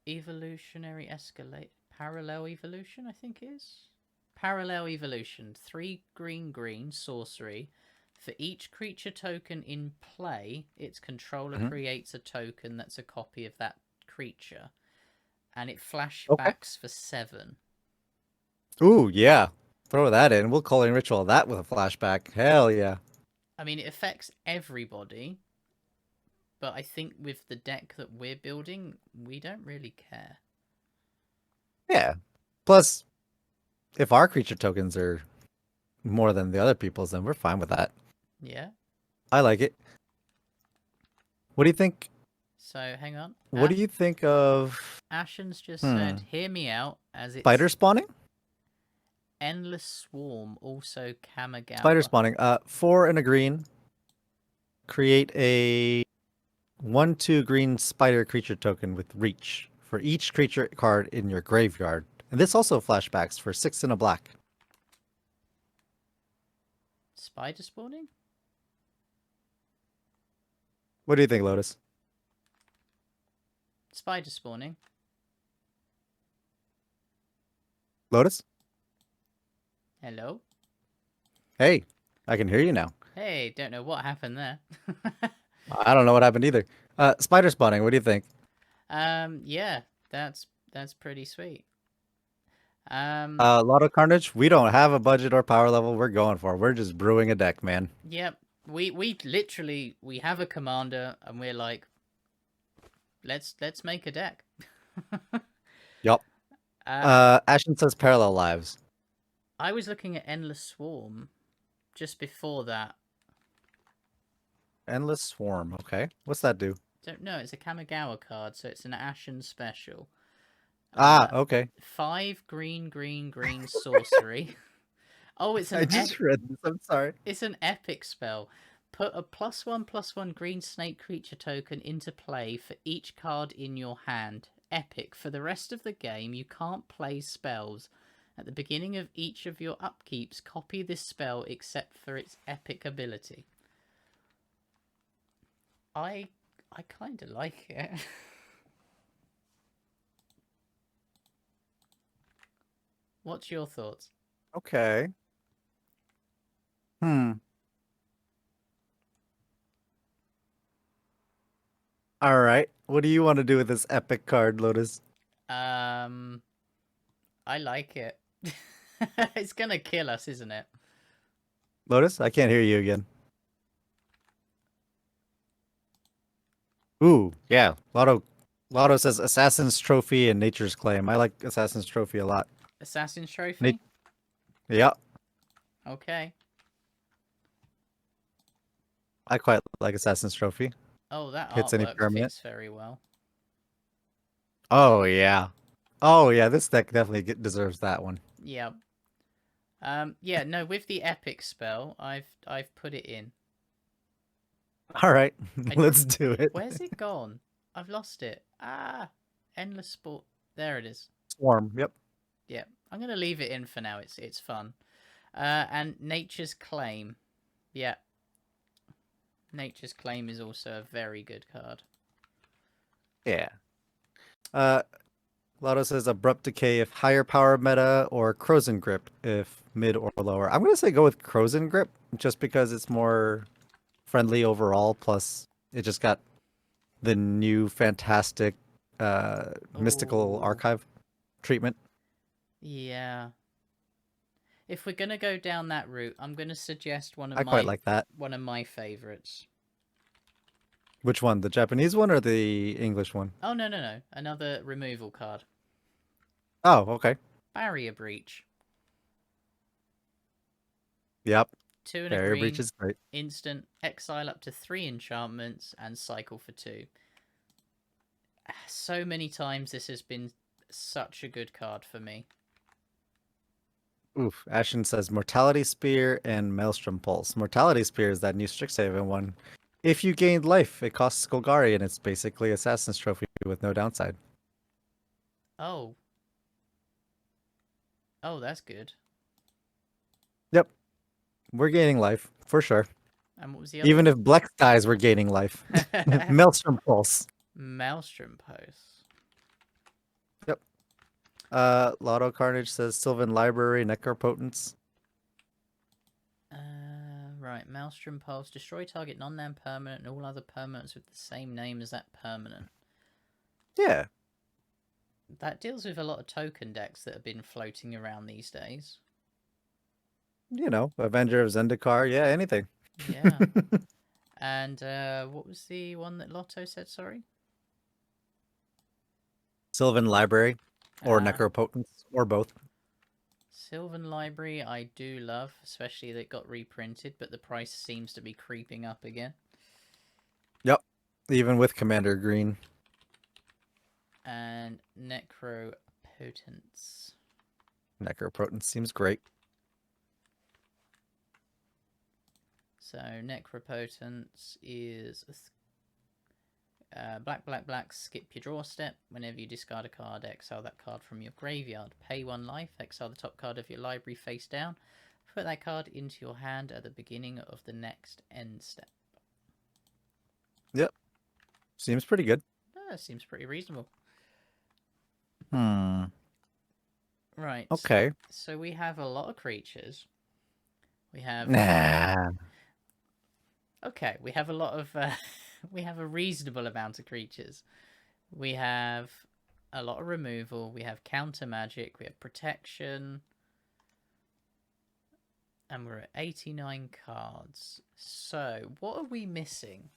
Evolutionary Escalate. Parallel Evolution, I think is. Parallel Evolution. 3 green sorcery. For each creature token in play, its controller creates a token that's a copy of that creature. And it flashbacks for 7. Ooh, yeah. Throw that in. We'll Culling Ritual that with a flashback. Hell yeah. I mean, it affects everybody. But I think with the deck that we're building, we don't really care. Yeah. Plus, if our creature tokens are more than the other people's, then we're fine with that. Yeah. I like it. What do you think? So, hang on. What do you think of Ashen's just said, hear me out, as it's spider spawning? Endless Swarm, also Kamigawa. Spider spawning. 4 and a green. Create a 1/2 green spider creature token with reach for each creature card in your graveyard. And this also flashbacks for 6 and a black. Spider spawning? What do you think, Lotus? Spider spawning. Lotus? Hello? Hey, I can hear you now. Hey, don't know what happened there. I don't know what happened either. Spider spawning, what do you think? Yeah, that's pretty sweet. Lot of Carnage, we don't have a budget or power level we're going for. We're just brewing a deck, man. Yep. We literally we have a commander and we're like, let's make a deck. Yup. Ashen says Parallel Lives. I was looking at Endless Swarm just before that. Endless Swarm, okay. What's that do? Don't know, it's a Kamigawa card, so it's an Ashen special. Okay. 5 green sorcery. Oh, it's an I just read this, I'm sorry. It's an epic spell. Put a +1/+1 green snake creature token into play for each card in your hand. Epic. For the rest of the game, you can't play spells At the beginning of each of your upkeeps, copy this spell except for its epic ability. I kind of like it. What's your thoughts? Okay. Hmm. All right. What do you want to do with this epic card, Lotus? I like it. It's gonna kill us, isn't it? Lotus, I can't hear you again. Ooh, yeah. Lotto says Assassin's Trophy and Nature's Claim. I like Assassin's Trophy a lot. Assassin's Na- Trophy? yeah, Okay. I quite like Assassin's Trophy. Oh, that Hits any artwork permanent. fits very well. Oh yeah. Oh yeah, this deck definitely deserves that one. Yeah. Yeah, no, with the epic spell, I've put it in. All right, I, let's do it. where's it gone? I've lost it. Ah, endless sport. There it is. Swarm. Yep. Yeah, I'm gonna leave it in for now. It's fun. And Nature's Claim. Yeah, Nature's Claim is also a very good card. Yeah. Lotto says Abrupt Decay if higher power meta or Crozen Grip if mid or lower. I'm gonna say go with Crozen Grip just because it's more friendly overall. Plus, it just got the new fantastic mystical Oh, archive treatment. yeah. If we're gonna go down that route, I'm gonna suggest I quite like that. one of my favorites. Which one? The Japanese one or the English one? Oh no, another removal card. Oh, okay. Barrier Breach. Yep. 2 and a Barrier Breach green. is great. Instant. Exile up to 3 enchantments and cycle for 2. So many times this has been such a good card for me. Oof. Ashen says Mortality Spear and Maelstrom Pulse. Mortality Spear is that new Strixhaven one. If you gained life, it costs Golgari, and it's basically Assassin's Trophy with no downside. Oh. Oh, that's good. Yep. We're gaining life, for sure. And what was the other Even one? if Blex dies, we're gaining life. Maelstrom Pulse. Maelstrom Post. Yep. Lotto Carnage says Sylvan Library, Necropotence. Right. Maelstrom Pulse. Destroy target non-land permanent and all other permanents with the same name as that permanent. Yeah. That deals with a lot of token decks that have been floating around these days. You know, Avenger of Zendikar. Yeah, anything. Yeah. And what was the one that Lotto said, sorry? Sylvan Library or Ah, Necropotence or both. Sylvan Library I do love, especially that it got reprinted, but the price seems to be creeping up again. Yep. Even with Commander Green. And Necropotence. Necropotence seems great. So Necropotence is black, skip your draw step. Whenever you discard a card, exile that card from your graveyard. Pay 1 life, exile the top card of your library face down. Put that card into your hand at the beginning of the next end step. Yep. Seems pretty good. Seems pretty reasonable. Hmm. Right. Okay. So we have a lot of creatures. We have... Nah. Okay, we have a lot of... we have a reasonable amount of creatures. We have a lot of removal. We have counter magic. We have protection. And we're at 89 cards. So, what are we missing?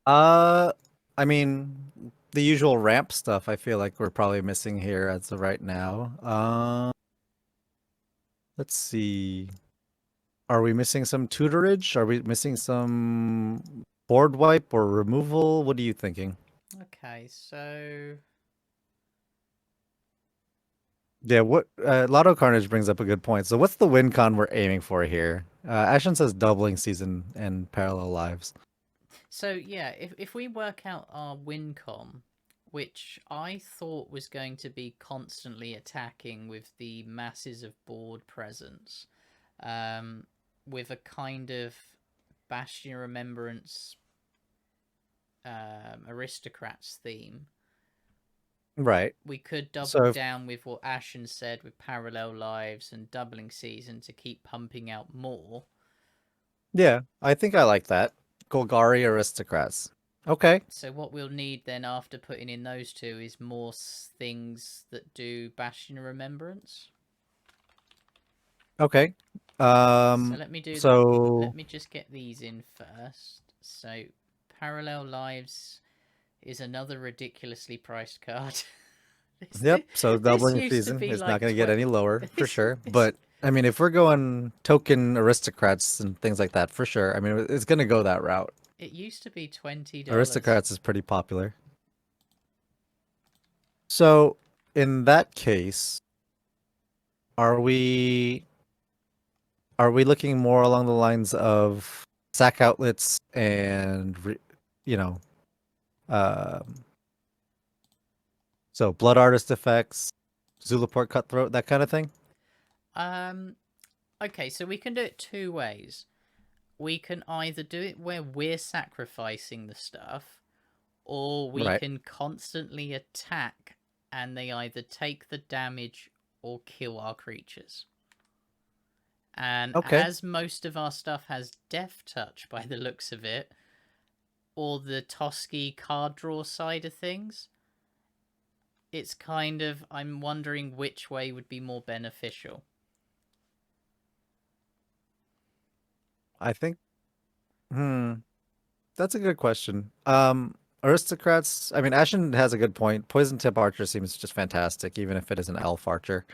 I mean, the usual ramp stuff I feel like we're probably missing here as of right now. Let's see. Are we missing some tutorage? Are we missing some board wipe or removal? What are you thinking? Okay, so... Yeah, what Lotto Carnage brings up a good point. So what's the win con we're aiming for here? Ashen says doubling season and parallel lives. So, yeah, if we work out our win con, which I thought was going to be constantly attacking with the masses of board presence, with a kind of Bastion Remembrance aristocrats theme. Right. We could double So down with what Ashen said with parallel lives and doubling season to keep pumping out more. yeah, I think I like that. Golgari aristocrats. Okay. So what we'll need then after putting in those two is more things that do Bastion Remembrance. Okay. So let me do the. Let So me just get these in first. So parallel lives is another ridiculously priced card. yep. So This doubling used to season be is not like going to get any lower for This, sure. this, But I mean, if we're going token aristocrats and things like that, for sure. I mean, it's going to go that route. it used to be $20. Aristocrats is pretty popular. So in that case, are we looking more along the lines of sack outlets and you know, um, so blood artist effects, Zulaport cutthroat, that kind of thing? Okay, so we can do it two ways. We can either do it where we're sacrificing the stuff, or we Right. can constantly attack and they either take the damage or kill our creatures. And Okay. as most of our stuff has Death Touch by the looks of it, or the Toski card draw side of things, it's kind of, I'm wondering which way would be more beneficial. I think that's a good question. Aristocrats, I mean, Ashen has a good point. Poison Tip Archer seems just fantastic, even if it is an elf archer.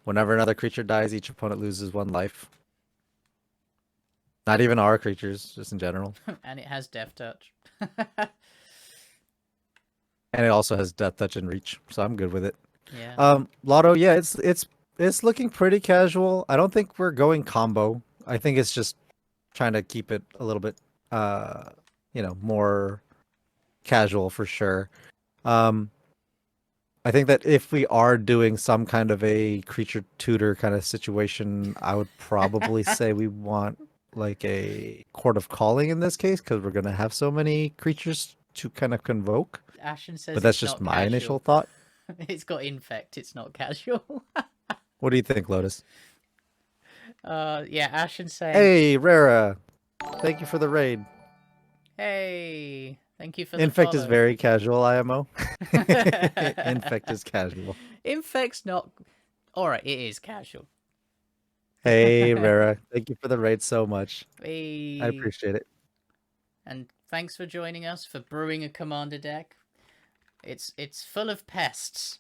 Whenever another creature dies, each opponent loses 1 life. Not even our creatures, just in general. And it has Death Touch. And it also has Death Touch and Reach, so I'm good with it. Yeah. Lotto, yeah, it's looking pretty casual. I don't think we're going combo. I think it's just trying to keep it a little bit more casual for sure. I think that if we are doing some kind of a creature tutor kind of situation, I would probably say we want like a Court of Calling in this case, because we're gonna have so many creatures to kind of convoke. Ashen says But that's it's just not my initial casual. thought. It's got infect, it's not casual. What do you think, Lotus? Yeah, Ashen saying, Hey, Rara, thank you for the raid. hey, thank you for the Infect is follow. very casual, IMO. Infect is casual. Infect's not... Alright, it is casual. Hey, Rara, thank you for the raid so much. Hey. I appreciate it. And thanks for joining us for brewing a commander deck. It's full of pests.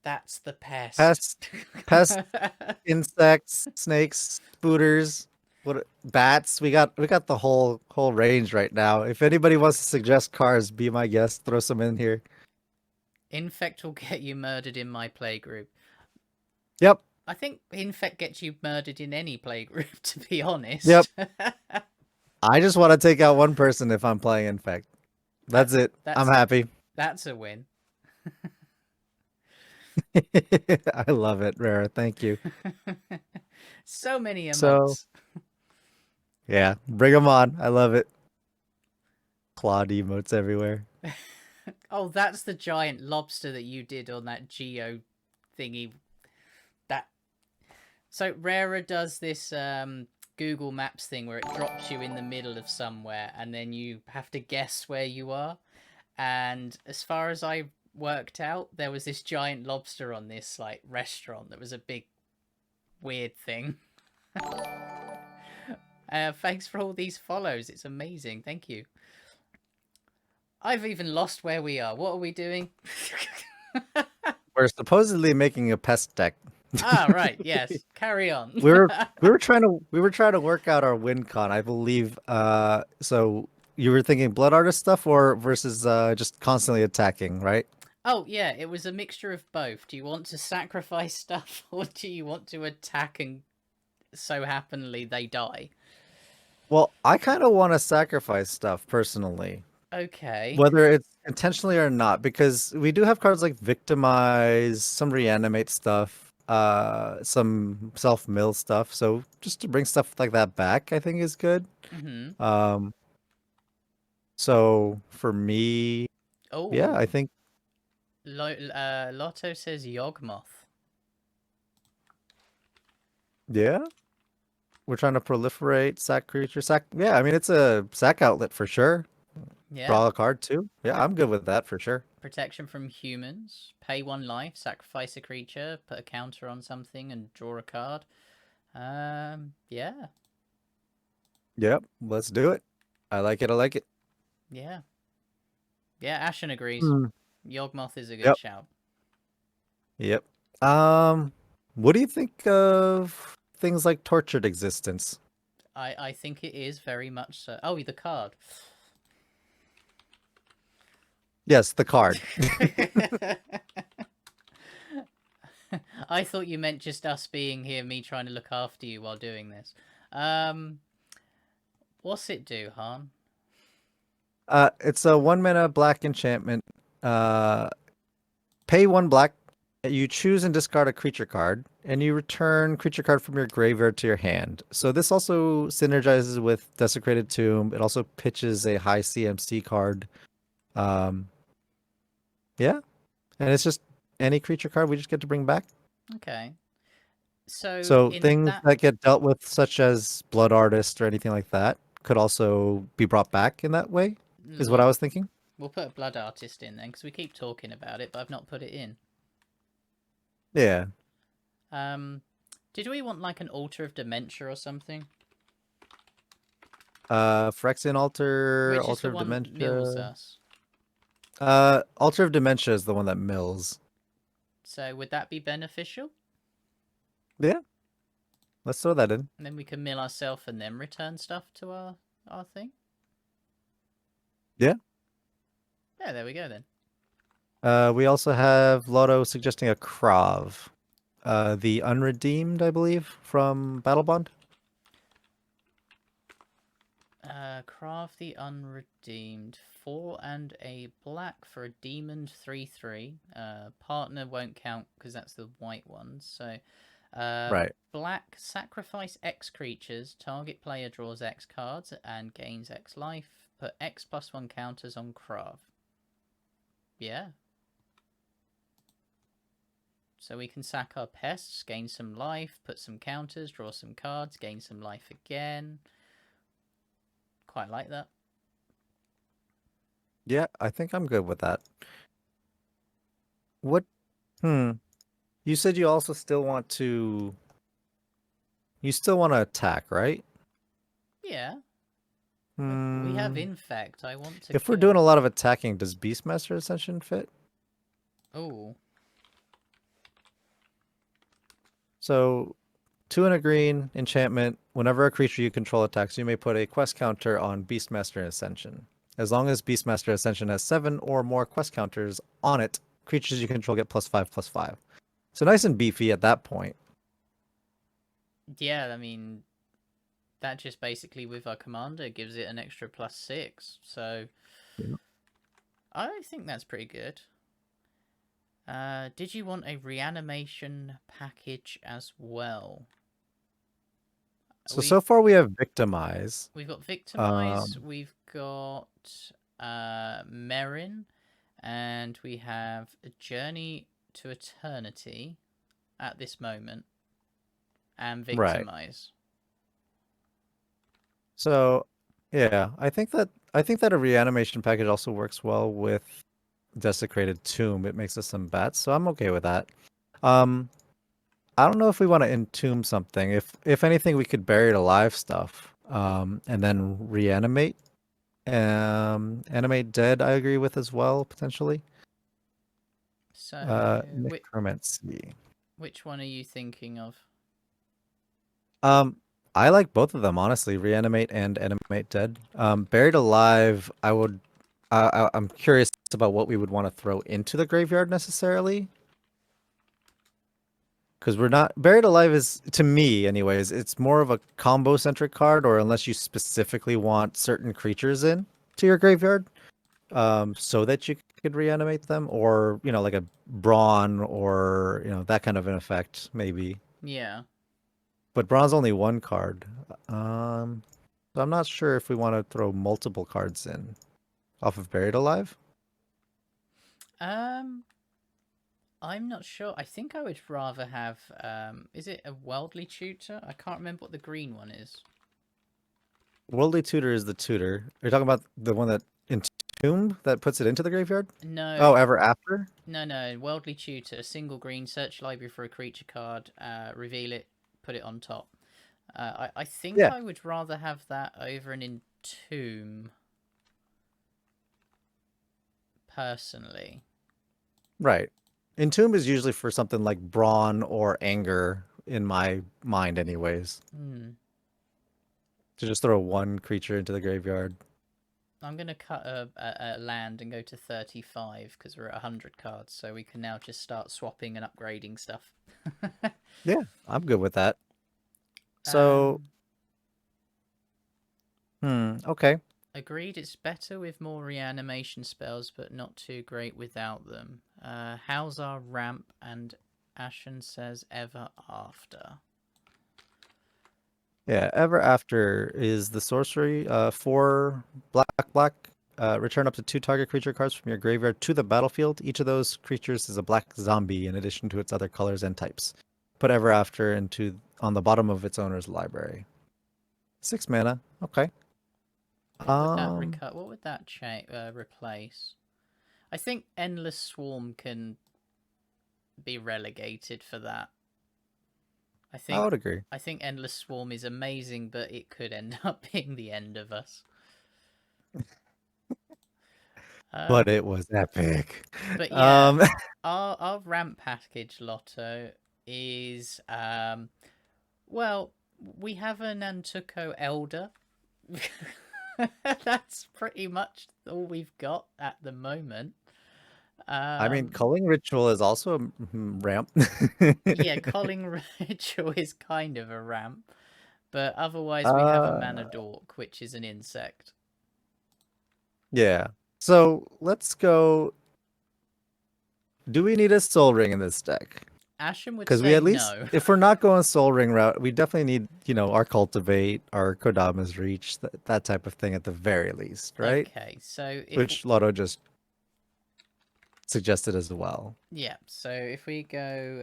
That's the pest. Pest, insects, snakes, spooters, bats. We got the whole range right now. If anybody wants to suggest cards, be my guest. Throw some in here. Infect will get you murdered in my playgroup. Yep. I think Infect gets you murdered in any playgroup, to be honest. Yep. I just want to take out one person if I'm playing Infect. That's it. I'm happy. That's a win. I love it, Rara. Thank you. So many emotes. So, yeah, bring them on. I love it. Clawed emotes everywhere. Oh, that's the giant lobster that you did on that geo thingy. So Rara does this Google Maps thing where it drops you in the middle of somewhere and then you have to guess where you are. And as far as I worked out, there was this giant lobster on this like restaurant that was a big weird thing. Thanks for all these follows. It's amazing. Thank you. I've even lost where we are. What are we doing? We're supposedly making a pest deck. Ah, right. Yes. Carry on. we were trying to work out our win con, I believe. So you were thinking blood artist stuff or versus just constantly attacking, right? Oh, yeah, it was a mixture of both. Do you want to sacrifice stuff or do you want to attack and so happenly they die? Well, I kind of want to sacrifice stuff personally, Okay. whether it's intentionally or not, because we do have cards like Victimize, some Reanimate stuff, some self-mill stuff. So just to bring stuff like that back, I think is good. Mm-hmm. Um, so for me, yeah, I Oh, think Lotto says Yawgmoth. yeah, we're trying to proliferate sack creature sack. Yeah, I mean it's a sack outlet for sure. Yeah. Draw a card too. Yeah, I'm good with that for sure. Protection from humans. Pay 1 life, sacrifice a creature, put a counter on something, and draw a card. Yeah, Yep, let's do it. I like it. I like it. yeah, yeah. Ashen agrees. Hmm. Yawgmoth is a good Yep. shout. Yep. What do you think of things like Tortured Existence? I think it is very much so. Oh, the card. Yes, the card. I thought you meant just us being here, me trying to look after you while doing this. Um, what's it do, Han? It's a 1 mana black enchantment. Uh, Pay 1 black. You choose and discard a creature card, and you return creature card from your graveyard to your hand. So this also synergizes with Desecrated Tomb. It also pitches a high CMC card. Um, yeah, and it's just any creature card we just get to bring back. Okay. So So in things that, that get dealt with, such as Blood Artist or anything like that, could also be brought back in that way, is what I we'll was thinking. we'll put a blood artist in then because we keep talking about it, but I've not put it in. Yeah. Um, did we want like an altar of dementia or something? Phyrexian Altar, Which is Altar the of one that mills Dementia. us? Altar of Dementia is the one that mills. So would that be beneficial? Yeah, let's throw that in. And then we can mill ourselves and then return stuff to our thing. Yeah. Yeah, there we go then. We also have Lotto suggesting a Krav. The Unredeemed, I believe, from Battle Bond. Craft the Unredeemed. 4 and a black for a demon 3/3. Partner won't count because that's the white ones. So, Right. black, sacrifice X creatures. Target player draws X cards and gains X life. Put X+1 counters on Krav. Yeah. So we can sack our pests, gain some life, put some counters, draw some cards, gain some life again. Quite like that. Yeah, I think I'm good with that. What? Hmm. You said you also still want to. You still want to attack, right? Yeah. We have Hmm. infect. I want to If we're doing a kill. lot of attacking, does Beastmaster Ascension fit? Oh. So, 2 and a green enchantment. Whenever a creature you control attacks, you may put a quest counter on Beastmaster Ascension. As long as Beastmaster Ascension has 7 or more quest counters on it, creatures you control get +5/+5. So nice and beefy at that point. Yeah, I mean, that just basically with our commander gives it an extra +6. So, Yeah. I think that's pretty good. Did you want a reanimation package as well? So far we have Victimize. We've got Victimize, Um, we've got Merin, and we have a Journey to Eternity at this moment, and right. Victimize. So, yeah, I think that a reanimation package also works well with Desecrated Tomb. It makes us some bats, so I'm okay with that. Um, I don't know if we want to entomb something. If anything, we could bury it alive stuff. And then reanimate. Animate dead. I agree with as well potentially. So, Necromancy. which one are you thinking of? Um, I like both of them honestly. Reanimate and animate dead. Buried alive. I'm curious about what we would want to throw into the graveyard necessarily. Because we're not buried alive is to me, anyways. It's more of a combo centric card, or unless you specifically want certain creatures in to your graveyard. so that you could reanimate them, or like a brawn, or that kind of an effect maybe. Yeah. But brawn's only one card. Um, so I'm not sure if we want to throw multiple cards in off of Buried Alive. Um, I'm not sure. I think I would rather have. Is it a Worldly Tutor? I can't remember what the green one is. Worldly Tutor is the tutor. Are you talking about the one that Entomb that puts it into the graveyard? No, Oh, Ever After? no. Worldly Tutor, a single green, search library for a creature card, reveal it, put it on top. I think Yeah, I would rather have that over an Entomb, personally. right. Entomb is usually for something like Brawn or Anger, in my mind anyways. Hmm. To just throw one creature into the graveyard. I'm going to cut a land and go to 35 because we're at 100 cards, so we can now just start swapping and upgrading stuff. Yeah, I'm good with that. So, um, okay. Agreed, it's better with more reanimation spells, but not too great without them. How's our ramp? And Ashen says ever after. Yeah, Ever After is the sorcery. 4 black. Return up to 2 target creature cards from your graveyard to the battlefield. Each of those creatures is a black zombie in addition to its other colors and types. Put Ever After into on the bottom of its owner's library. 6 mana. Okay. What would that Um, What would that replace? I think Endless Swarm can be relegated for that. I I think would agree. I think Endless Swarm is amazing, but it could end up being the end of us. But Um, it was epic. but yeah, Um, our ramp package Lotto is well, we have a Nantuco Elder. That's pretty much all we've got at the moment. I mean, Um, culling ritual is also a ramp. yeah, Calling Ritual is kind of a ramp, but otherwise we have a uh, Mana Dork, which is an insect. yeah. So let's go. Do we need a soul ring in this deck? Ashen would Because we say at least, no. if we're not going soul ring route, we definitely need, our cultivate, our Kodama's reach, that type of thing at the very least, right? Okay, so if Which Lotto just suggested as well. yeah, so if we go,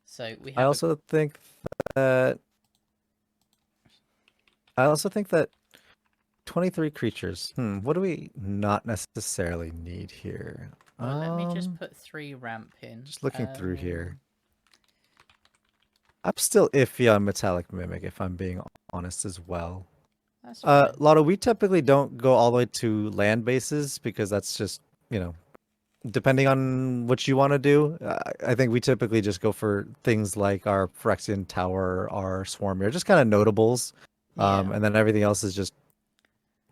so we I have a also think that I also think that 23 creatures. What do we not necessarily need here? well. Let me just put 3 ramp in. Just looking through here. I'm still iffy on Metallic Mimic, if I'm being honest as well. That's fine. Lotto, we typically don't go all the way to land bases because that's just, depending on what you want to do. I think we typically just go for things like our Phyrexian Tower, our Swarmir, just kind of notables. Yeah, And then everything else is just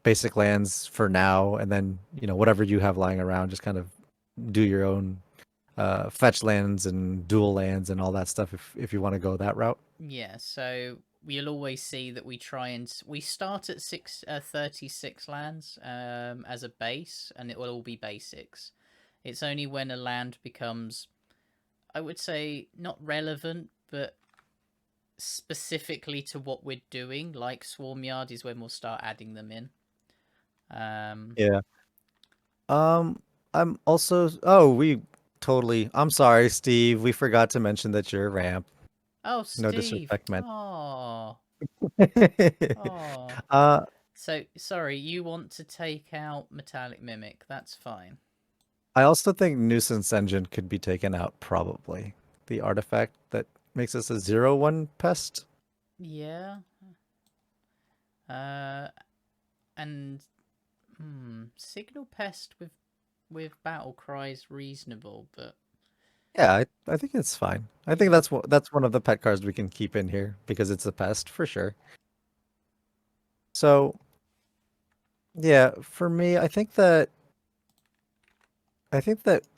basic lands for now. And then, whatever you have lying around, just kind of do your own fetch lands and dual lands and all that stuff if you want to go that route. yeah. So you'll always see that we start at 36 lands as a base, and it will all be basics. It's only when a land becomes, I would say, not relevant, but specifically to what we're doing, like Swarmyard, is when we'll start adding them in. Um, Yeah. Um, I'm also. Oh, we totally. I'm sorry, Steve. We forgot to mention that you're a ramp. oh, No Steve. disrespect meant. Oh, oh. uh, So sorry, you want to take out Metallic Mimic? That's fine. I also think Nuisance Engine could be taken out, probably. The artifact that makes us a 0/1 pest. Yeah. Uh, and Signal Pest with battle cries reasonable, but Yeah, I think it's fine. I think yeah, that's one of the pet cards we can keep in here because it's a pest for sure. So yeah, for me, I think that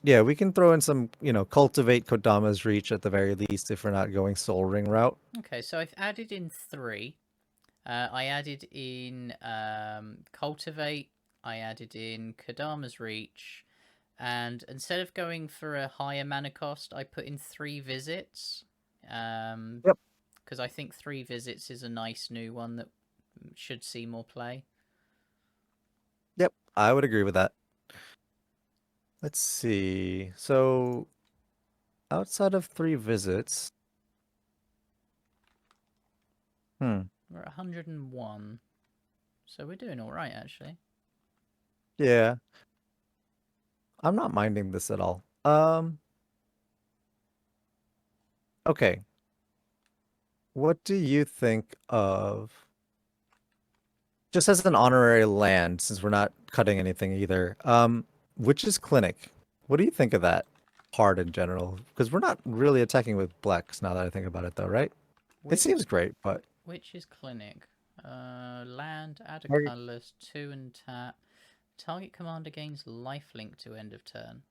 yeah, we can throw in some, cultivate Kodama's reach at the very least if we're not going Soul Ring route. okay. So I've added in 3. I added in Cultivate, I added in Kadama's Reach, and instead of going for a higher mana cost, I put in 3 visits. Yep. Because I think 3 visits is a nice new one that should see more play. Yep, I would agree with that. Let's see. So outside of 3 visits, We're at 101, so we're doing all right actually. yeah, I'm not minding this at all. Okay. What do you think of just as an honorary land, since we're not cutting anything either? Witch's Clinic. What do you think of that card in general? Because we're not really attacking with Blex now that I think about it, though, right? It seems great, but Witch's Clinic. Land, add a Target- colorless, 2 and tap. Target commander gains lifelink to end of turn.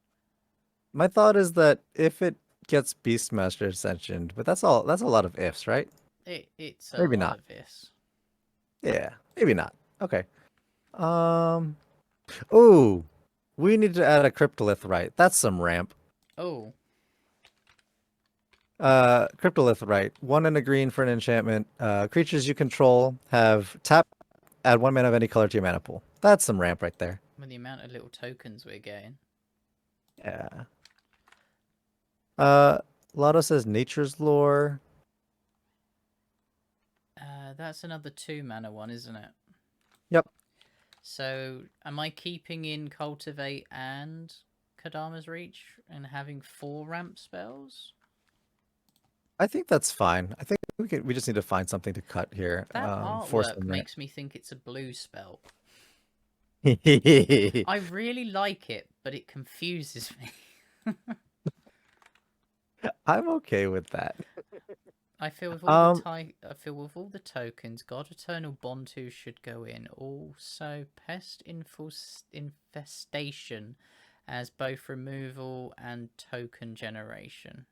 my thought is that if it gets Beastmaster Ascension, but that's all. That's a lot of ifs, right? It's a Maybe lot not. of this. Yeah, maybe not. Okay. Um. Oh, we need to add a Cryptolith, right? That's some ramp. Oh, Cryptolith, right? 1 and a green for an enchantment. Creatures you control have tap, add 1 mana of any color to your mana pool. That's some ramp right there. with the amount of little tokens we're getting. Yeah. Uh, Lotto says Nature's Lore. That's another 2 mana one, isn't it? Yep. So, am I keeping in Cultivate and Kadama's Reach and having 4 ramp spells? I think that's fine. I think we just need to find something to cut here. That For artwork some ramp. makes me think it's a blue spell. I'm I really like it, but it confuses me. okay with that. I feel with all the tokens, God Eternal Bontu should go in. Also, Pest Infestation as both removal and token generation.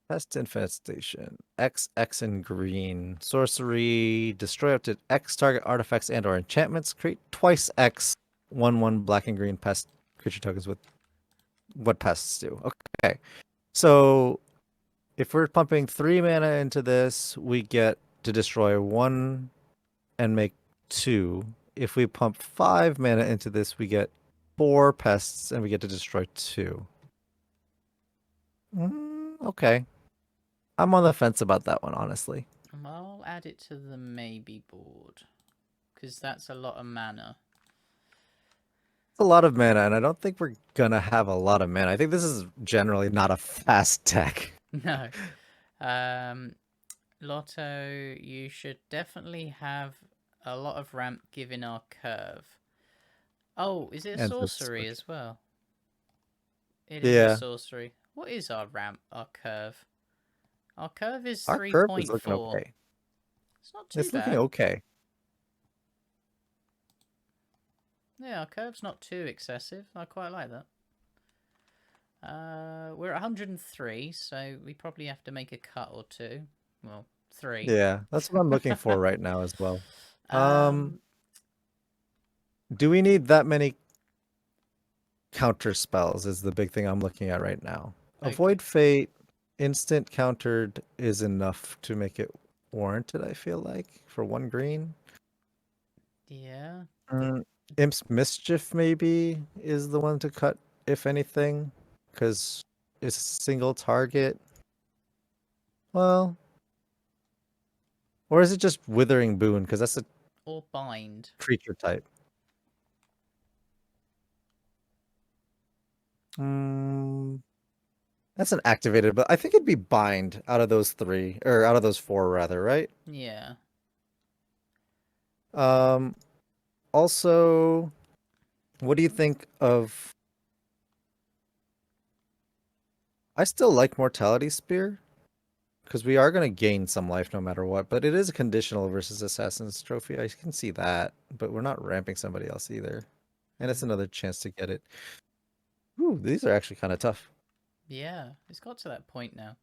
Pest Infestation. X in green. Sorcery. Destroy up to X target artifacts and or enchantments. Create twice X 1/1 black and green pest creature tokens with what pests do. Okay. So if we're pumping 3 mana into this, we get to destroy 1 and make 2. If we pump 5 mana into this, we get 4 pests and we get to destroy 2. Okay. I'm on the fence about that one, honestly. I'll add it to the maybe board, because that's a lot of mana. It's a lot of mana, and I don't think we're gonna have a lot of mana. I think this is generally not a fast deck. No. Lotto, you should definitely have a lot of ramp given our curve. Oh, is it a And sorcery as well? It is a yeah, sorcery. What is our ramp, our curve? Our curve is our curve is looking 3.4. okay. It's not too It's looking bad. okay. Yeah, our curve's not too excessive. I quite like that. We're at 103, so we probably have to make a cut or 2. Well, 3. Yeah, that's what I'm looking for right now as well. Um, Do we need that many counter spells is the big thing I'm looking at right now. Okay. Avoid Fate, instant countered is enough to make it warranted, I feel like, for 1 green. Yeah. Imp's Mischief maybe is the one to cut, if anything, because it's a single target. Well, or is it just Withering Boon? Because that's a Or bind. creature type. That's an activated, but I think it'd be bind out of those 3, or out of those 4 rather, right? Yeah. Also, what do you think of... I still like Mortality Spear, because we are going to gain some life no matter what, but it is a conditional versus Assassin's Trophy. I can see that, but we're not ramping somebody else either. And it's another chance to get it. Ooh, these are actually kind of tough. Yeah, it's got to that point now.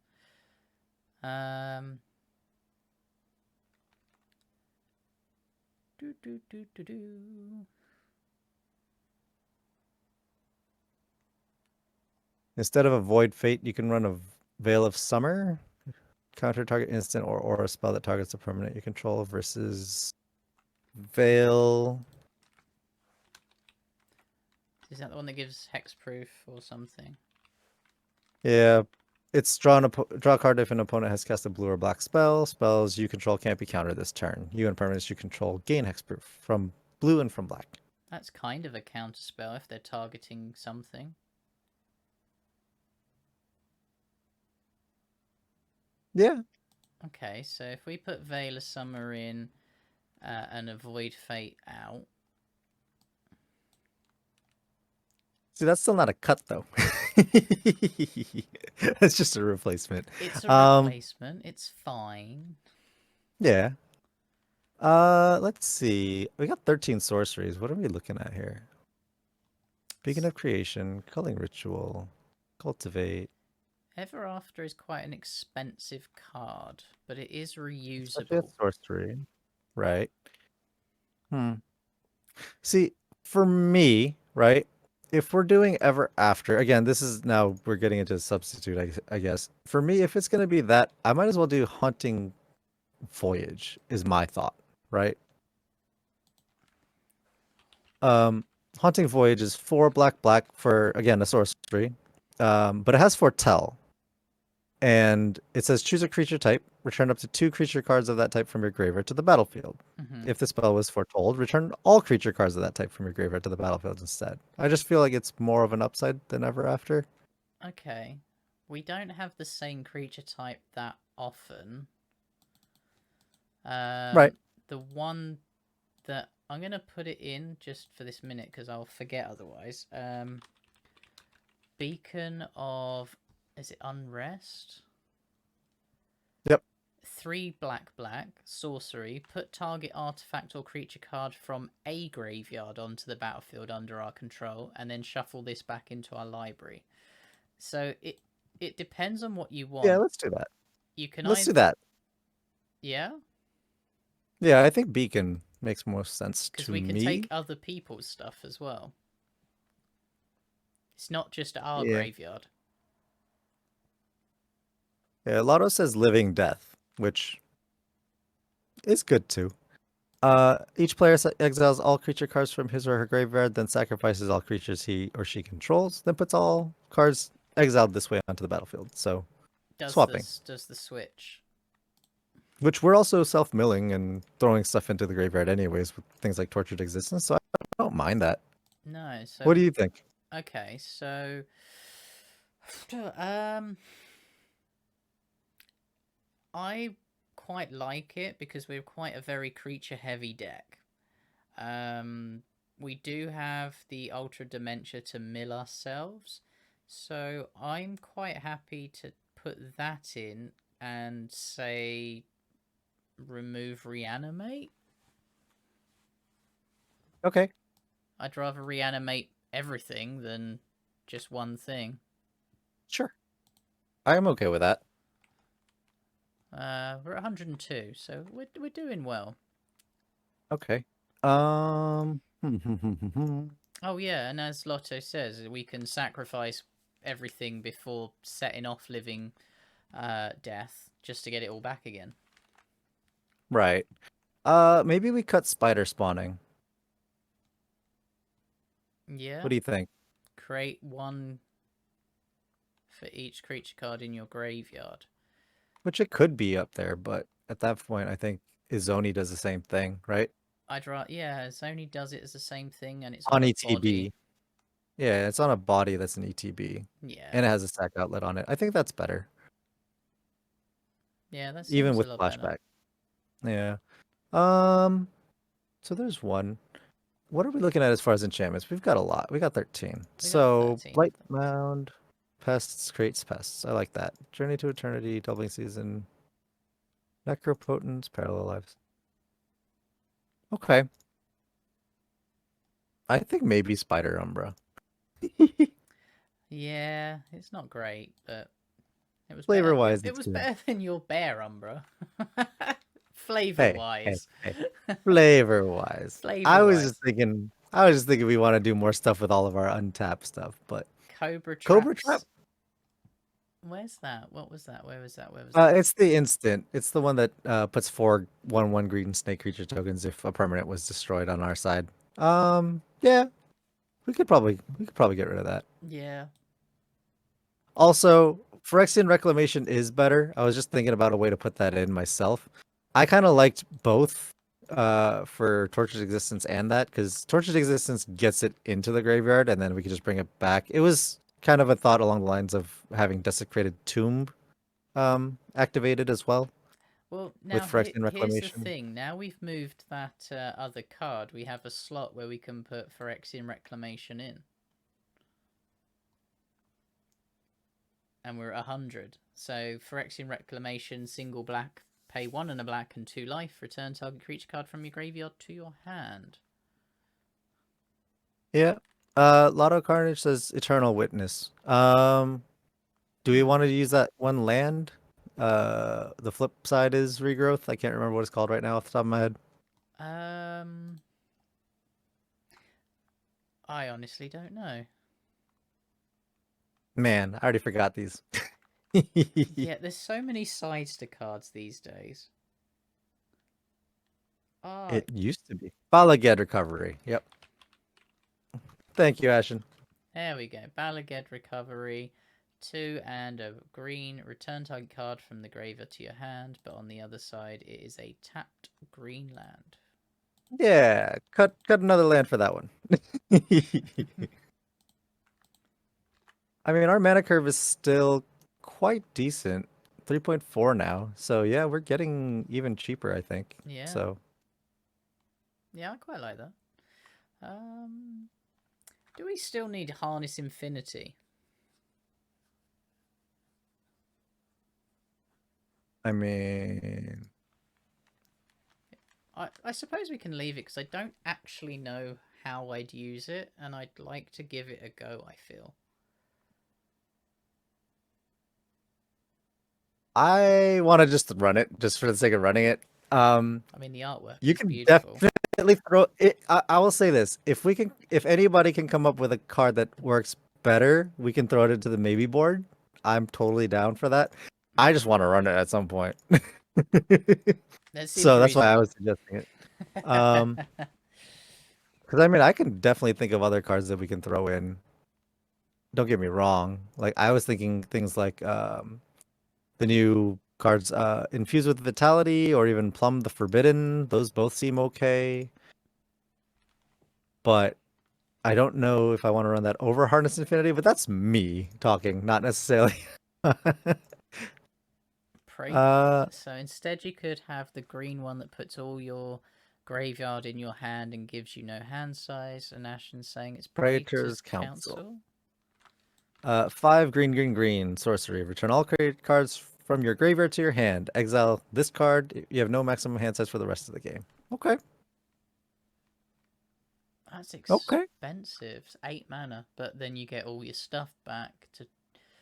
Instead of a Void Fate, you can run a Veil of Summer. Counter target instant or aura spell that targets a permanent you control versus Veil. Is that the one that gives hexproof or something? Yeah. It's draw a card if an opponent has cast a blue or black spell. Spells you control can't be countered this turn. You and permanents you control gain hexproof from blue and from black. That's kind of a counter spell if they're targeting something. Yeah. Okay, so if we put Veil of Summer in and avoid Fate out. See, that's still not a cut though. It's just a replacement. It's a replacement. It's fine. Yeah. Let's see. We got 13 sorceries. What are we looking at here? Beacon of Creation, Culling Ritual, Cultivate. Ever After is quite an expensive card, but it is Especially a reusable. sorcery. Right. See, for me, right, if we're doing Ever After, again, this is now we're getting into substitute, I guess. For me, if it's going to be that, I might as well do Hunting Voyage, is my thought, right? Hunting Voyage is 4 black for, again, a sorcery, but it has Foretell. And it says choose a creature type, return up to 2 creature cards of that type from your graveyard to the battlefield. If the spell was foretold, return all creature cards of that type from your graveyard to the battlefield instead. I just feel like it's more of an upside than Ever After. Okay. We don't have the same creature type that often. Right. The one that I'm going to put it in just for this minute because I'll forget otherwise. Beacon of... Is it Unrest? Yep. 3 black, sorcery. Put target artifact or creature card from a graveyard onto the battlefield under our control, and then shuffle this back into our library. So it depends on what you want. Yeah, let's do that. You can Let's do that. Yeah? Yeah, I think Beacon makes more sense to me. Because we can take other people's stuff as well. It's not just our graveyard. Yeah, Lotto says Living Death, which is good too. Each player exiles all creature cards from his or her graveyard, then sacrifices all creatures he or she controls, then puts all cards exiled this way onto the battlefield. So, swapping. Does the switch. Which we're also self-milling and throwing stuff into the graveyard anyways with things like Tortured Existence, so I don't mind that. No, so... What do you think? Okay, so... I quite like it because we're quite a very creature-heavy deck. We do have the Ultra Dementia to mill ourselves, so I'm quite happy to put that in and say remove Reanimate. Okay. I'd rather reanimate everything than just one thing. Sure. I'm okay with that. We're at 102, so we're doing well. Okay. Oh yeah, and as Lotto says, we can sacrifice everything before setting off Living Death just to get it all back again. Right. Maybe we cut spider spawning. Yeah. What do you think? Create 1 for each creature card in your graveyard. Which it could be up there, but at that point, I think Izoni does the same thing, right? Yeah, Izoni does it as the same thing, and it's on on a ETB. body. Yeah, it's on a body that's an ETB. Yeah. And it has a sack outlet on it. I think that's better. Yeah, that's even with a lot flashback. better. Yeah. So there's one. What are we looking at as far as enchantments? We've got a lot. We got 13. So 13. Blight Mound, Pests creates pests. I like that. Journey to Eternity, Doubling Season, Necropotence, Parallel Lives. Okay. I think maybe Spider Umbra. Yeah, it's not great, but it was Flavor-wise, it it's was good. better than your Bear Umbra. Flavor Hey, hey, wise. hey. Flavor wise. Flavor I was just wise. thinking I was just thinking we want to do more stuff with all of our untapped stuff, but Cobra Cobra Trap. traps. Where's that? What was that? Where was that? Where was that? It's the instant. It's the one that puts 4/1/1 green snake creature tokens if a permanent was destroyed on our side. Yeah, we could probably get rid of that. Yeah. Also, Phyrexian Reclamation is better. I was just thinking about a way to put that in myself. I kind of liked both for Tortured Existence and that, because Tortured Existence gets it into the graveyard and then we could just bring it back. It was kind of a thought along the lines of having Desecrated Tomb activated as well Well, with now Phyrexian here's the Reclamation. thing. Now we've moved that other card. We have a slot where we can put Phyrexian Reclamation in. And we're at 100. So Phyrexian Reclamation, single black, pay 1 and a black and 2 life. Return target creature card from your graveyard to your hand. Yeah. Lotto Carnage says Eternal Witness. Do we want to use that one land? The flip side is Regrowth. I can't remember what it's called right now off the top of my head. I honestly don't know. Man, I already forgot these. Yeah, there's so many sides to cards these days. Oh, It used to be. Balaged Recovery. Yep. Thank you, Ashen. there we go. Balaged Recovery. 2 and a green. Return target card from the graveyard to your hand, but on the other side it is a tapped green land. Yeah, cut another land for that one. I mean, our mana curve is still quite decent. 3.4 now. So yeah, we're getting even cheaper, I think. Yeah. So yeah, I quite like that. Do we still need Harness Infinity? I mean, I suppose we can leave it because I don't actually know how I'd use it, and I'd like to give it a go, I feel. I want to just run it just for the sake of running it. I mean, the artwork You is can beautiful. definitely throw it. I will say this: if anybody can come up with a card that works better, we can throw it into the maybe board. I'm totally down for that. I just want to run it at some point. That seems So that's why I reasonable. was suggesting it. Because I mean, I can definitely think of other cards that we can throw in. Don't get me wrong. Like I was thinking things like the new cards Infused with Vitality or even Plumb the Forbidden. Those both seem okay. But I don't know if I want to run that over Harness Infinity, but that's me talking, not necessarily. So instead you could have the green one that puts all your graveyard in your hand and gives you no hand size, and Ashen's saying it's Praetor's Praetor's Council. Council. 5 green sorcery. Return all cards from your graveyard to your hand. Exile this card. You have no maximum hand size for the rest of the game. Okay. That's Okay. expensive. It's 8 mana, but then you get all your stuff back to.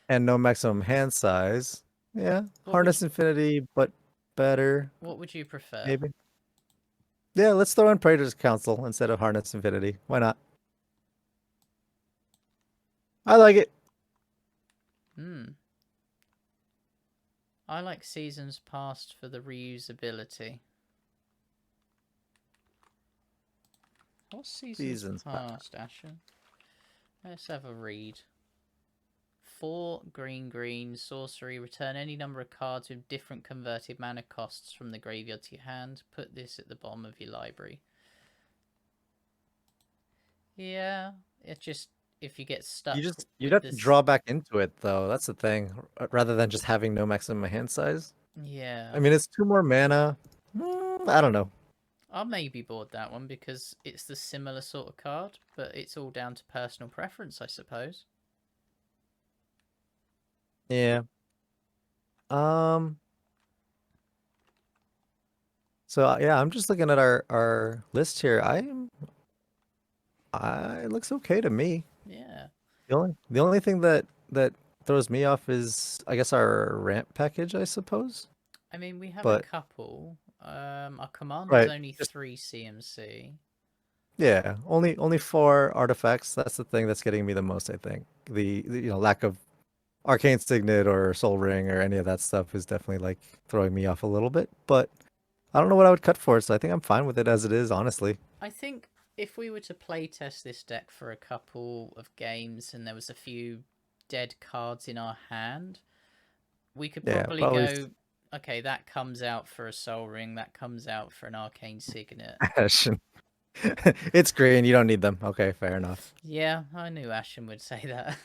And no maximum hand size. Yeah. What Harness Infinity, but better. What would you prefer? Maybe. Yeah, let's throw in Praetor's Council instead of Harness Infinity. Why not? I like it. I like Seasons Past for the reusability. What's Seasons Past, Ashen? Let's have a read. 4 green sorcery. Return any number of cards with different converted mana costs from the graveyard to your hand. Put this at the bottom of your library. Yeah, it just if you get stuck. You'd have to draw back into it though. That's the thing. Rather than just having no maximum hand size. Yeah. I mean, it's 2 more mana. I don't know. I'll maybe board that one because it's the similar sort of card, but it's all down to personal preference, I suppose. Yeah. So yeah, I'm just looking at our list here. It looks okay to me. Yeah. The only thing that throws me off is I guess our ramp package, I suppose. I mean, we have a But couple. Our commander's Right. only Just 3 CMC. yeah, only 4 artifacts. That's the thing that's getting me the most, I think. The lack of Arcane Signet or Soul Ring or any of that stuff is definitely like throwing me off a little bit. But I don't know what I would cut for, so I think I'm fine with it as it is, honestly. I think if we were to play test this deck for a couple of games and there was a few dead cards in our hand, we could Yeah, probably probably go, okay, that comes out for a Soul Ring, that comes out for an Arcane Signet. Ashen. It's green. You don't need them. Okay, fair enough. Yeah, I knew Ashen would say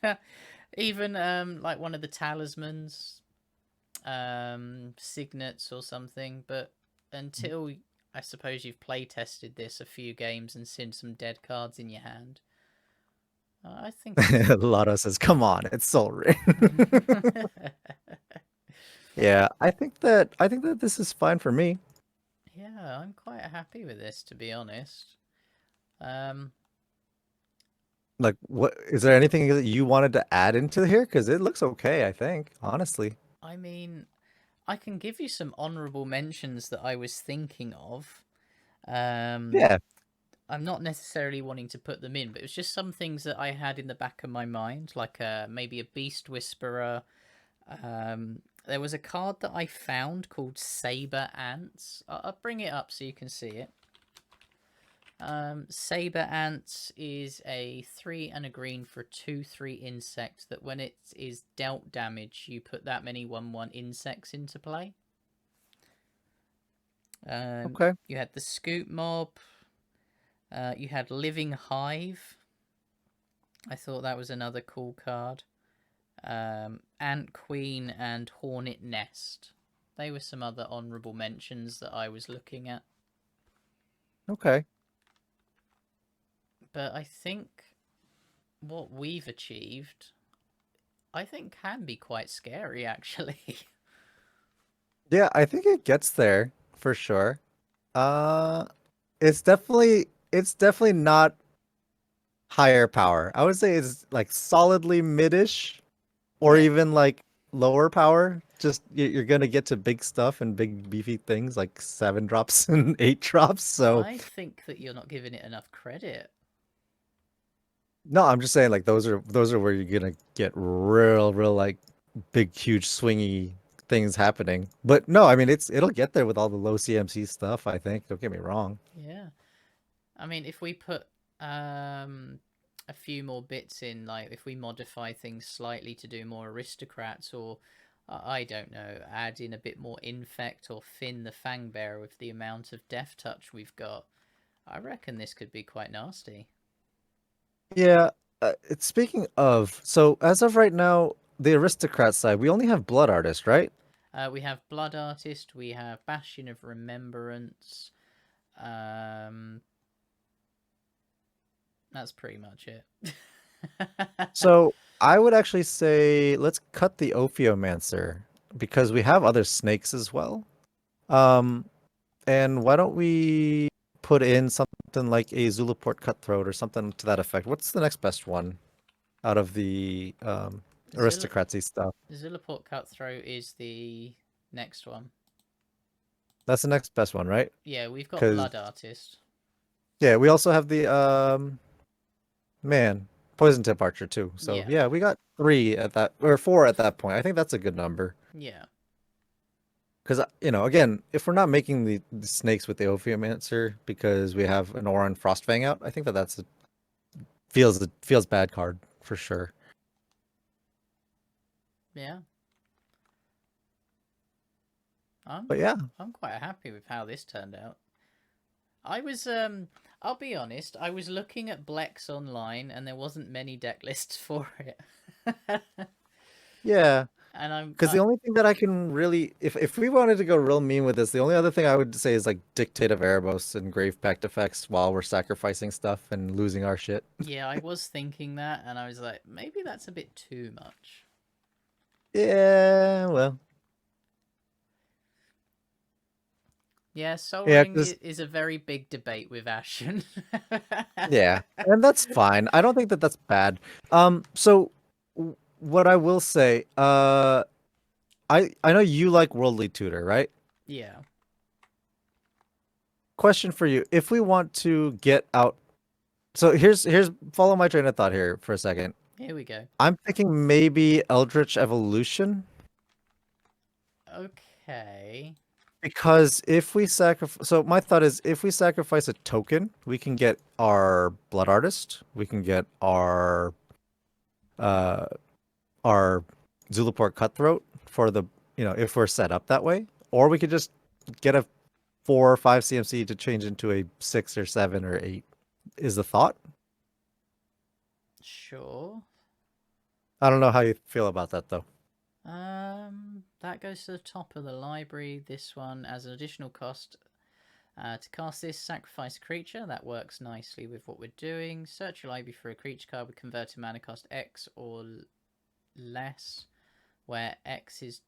that. Even like one of the talismans, signets or something, but until I suppose you've play tested this a few games and seen some dead cards in your hand, I think it's Lotto says, "Come on, it's Soul Ring." Yeah, I think that this is fine for me. yeah, I'm quite happy with this to be honest. Um, Like, what is there anything that you wanted to add into here? Because it looks okay, I think, honestly. I mean, I can give you some honourable mentions that I was thinking of. Um, Yeah. I'm not necessarily wanting to put them in, but it was just some things that I had in the back of my mind, like maybe a Beast Whisperer. There was a card that I found called Saber Ants. I'll bring it up so you can see it. Saber Ants is a 3 and a green for a 2/3 insect that when it is dealt damage, you put that many 1/1 insects into play. Okay. You had the Scoop Mob. You had Living Hive. I thought that was another cool card. Ant Queen and Hornet Nest. They were some other honourable mentions that I was looking at. Okay. But I think what we've achieved, I think can be quite scary, actually. Yeah, I think it gets there for sure. Uh, it's definitely not higher power. I would say it's like solidly mid-ish or Yeah, even like lower power. Just you're gonna get to big stuff and big beefy things like 7 drops and 8 drops. So I think that you're not giving it enough credit. no, I'm just saying like those are where you're gonna get real like big huge swingy things happening. But no, I mean it'll get there with all the low CMC stuff, I think. Don't get me wrong. Yeah. I mean, if we put um a few more bits in, like if we modify things slightly to do more aristocrats, or I don't know, add in a bit more infect or Finn the Fangbearer with the amount of death touch we've got, I reckon this could be quite nasty. Yeah, speaking of, so as of right now, the aristocrat side, we only have blood artist, right? We have Blood Artist, we have Bastion of Remembrance. Um, that's pretty much it. So I would actually say let's cut the Ophiomancer because we have other snakes as well. Um, and why don't we put in something like a Zulaport Cutthroat or something to that effect? What's the next best one out of the Zilla aristocracy stuff? Zilliport Cutthroat is the next one. That's the next best one, right? Yeah, we've got Because Blood Artist. yeah, we also have the man poison tip archer too. So Yeah, yeah, we got 3 at that or 4 at that point. I think that's a good number. yeah, Because again, if we're not making the snakes with the Ophiomancer because we have an Oran Frostfang out, I think that's feels bad card for sure. yeah. I'm But yeah, I'm quite happy with how this turned out. I was I'll be honest, I was looking at Blex online and there wasn't many deck lists for it. yeah. And Because the only thing that I can really, if we wanted to go real mean with this, the only other thing I would say is like Dictate of Erebos and Grave Pact effects while we're sacrificing stuff and losing our shit. yeah, I was thinking that and I was like, maybe that's a bit too much. Yeah, well, Yeah, Sol yeah, Ring because is a very big debate with Ashen. yeah, and that's fine. I don't think that that's bad. So what I will say, I know you like Worldly Tutor, right? Yeah. question for you. If we want to get out, so here's follow my train of thought here for a second. Here we go. I'm thinking maybe Eldritch Evolution. Okay. Because if we sacrifice, so my thought is if we sacrifice a token, we can get our Blood Artist, we can get uh our Zulaport Cutthroat for the, if we're set up that way, or we could just get a 4 or 5 CMC to change into a 6 or 7 or 8. Is the thought? Sure. I don't know how you feel about that though. That goes to the top of the library. This one, as an additional cost, to cast this, sacrifice a creature. That works nicely with what we're doing. Search your library for a creature card with converted mana cost X or less, where X is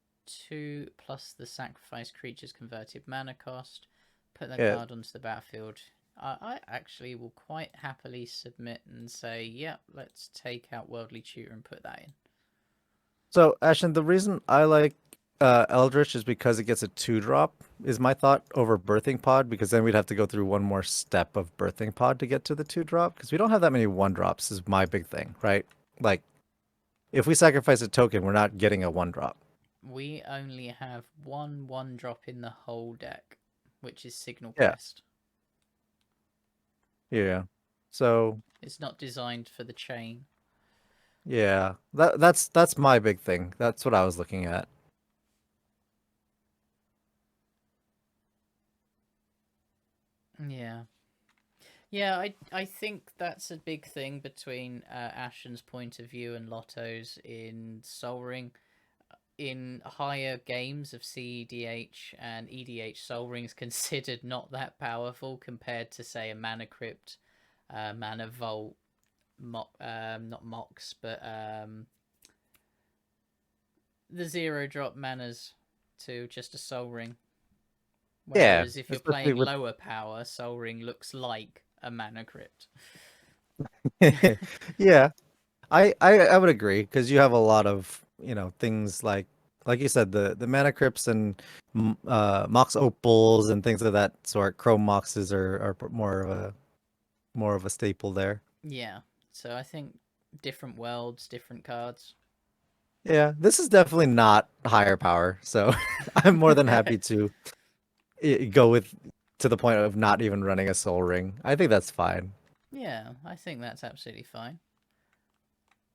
2 plus the sacrifice creature's converted mana cost. Put that card onto the battlefield. I actually will quite happily submit and say, yep, let's take out Worldly Tutor and put that in. So, Ashen, the reason I like Eldritch is because it gets a 2-drop, is my thought, over Birthing Pod, because then we'd have to go through one more step of Birthing Pod to get to the 2-drop, because we don't have that many 1-drops, is my big thing, right? Like, if we sacrifice a token, we're not getting a 1-drop. We only have one 1-drop in the whole deck, which is Signal Yeah. Pest. Yeah. So it's not designed for the chain. Yeah, that's my big thing. That's what I was looking at. Yeah. Yeah, I think that's a big thing between Ashen's point of view and Lotto's in Sol Ring. In higher games of CEDH and EDH, Sol Ring's considered not that powerful compared to, say, a Mana Crypt, Mana Vault, not Mox, but the 0-drop manas to just a Sol Ring. Whereas if you're playing lower power, Sol Ring looks like a Mana Crypt. Yeah, I would agree, because you have a lot of things like you said, the Mana Crypts and Mox Opals and things of that sort. Chrome Moxes are more of a staple there. Yeah, so I think different worlds, different cards. Yeah, this is definitely not higher power, so I'm more than happy to go to the point of not even running a Sol Ring. I think that's fine. Yeah, I think that's absolutely fine.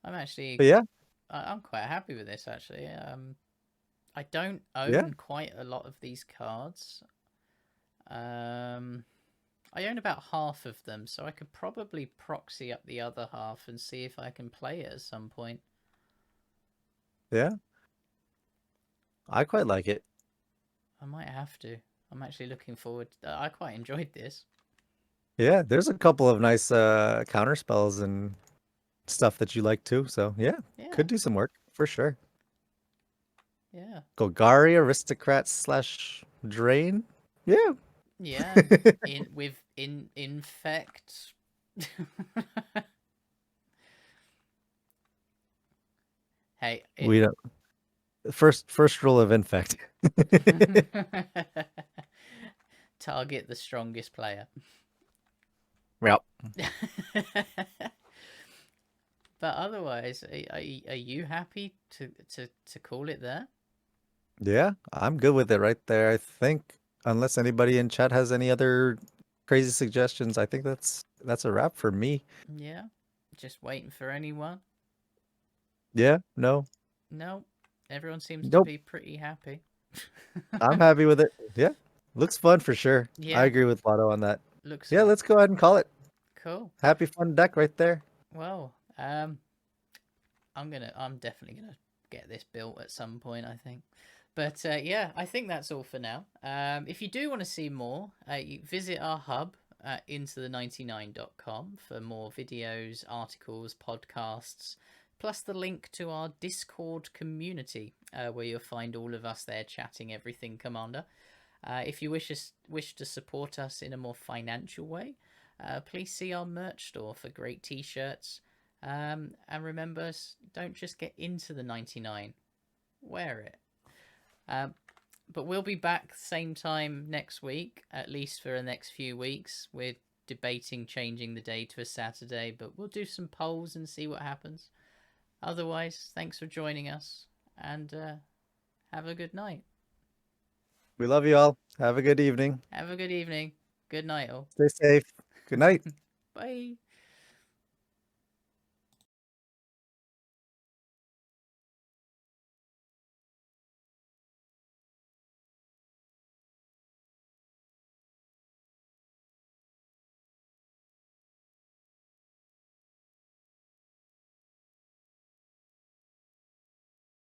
But yeah, I'm quite happy with this actually. I don't own quite a lot of these cards. I own about half of them, so I could probably proxy up the other half and see if I can play it at some point. Yeah, I quite like it. I might have to. I'm actually looking forward. I quite enjoyed this. Yeah, there's a couple of nice counter spells and stuff that you like too. So yeah, could do some work for sure. Yeah. Golgari Aristocrat / Drain. Yeah. Yeah. Infect. Hey. We don't. First rule of Infect. Target the strongest player. Yep. But otherwise, are you happy to call it there? Yeah, I'm good with it right there. I think, unless anybody in chat has any other crazy suggestions, I think that's a wrap for me. Yeah. Just waiting for anyone. Yeah, no. No. Everyone seems to be pretty happy. I'm happy with it. Yeah. Looks fun for sure. Yeah. I agree with Lotto on that. Looks fun. Let's go ahead and call it. Cool. Happy fun deck right there. Well, I'm definitely gonna get this built at some point, I think. But yeah, I think that's all for now. If you do want to see more, you visit our hub at intothe99.com for more videos, articles, podcasts, plus the link to our Discord community, where you'll find all of us there chatting everything Commander. If you wish to support us in a more financial way, please see our merch store for great t-shirts. And remember, don't just get into the 99, wear it. but we'll be back same time next week, at least for the next few weeks. We're debating changing the day to a Saturday, but we'll do some polls and see what happens. Otherwise, thanks for joining us, and have a good night. We love you all. Have a good evening. Have a good evening. Good night, all. Stay safe. Good night. Bye.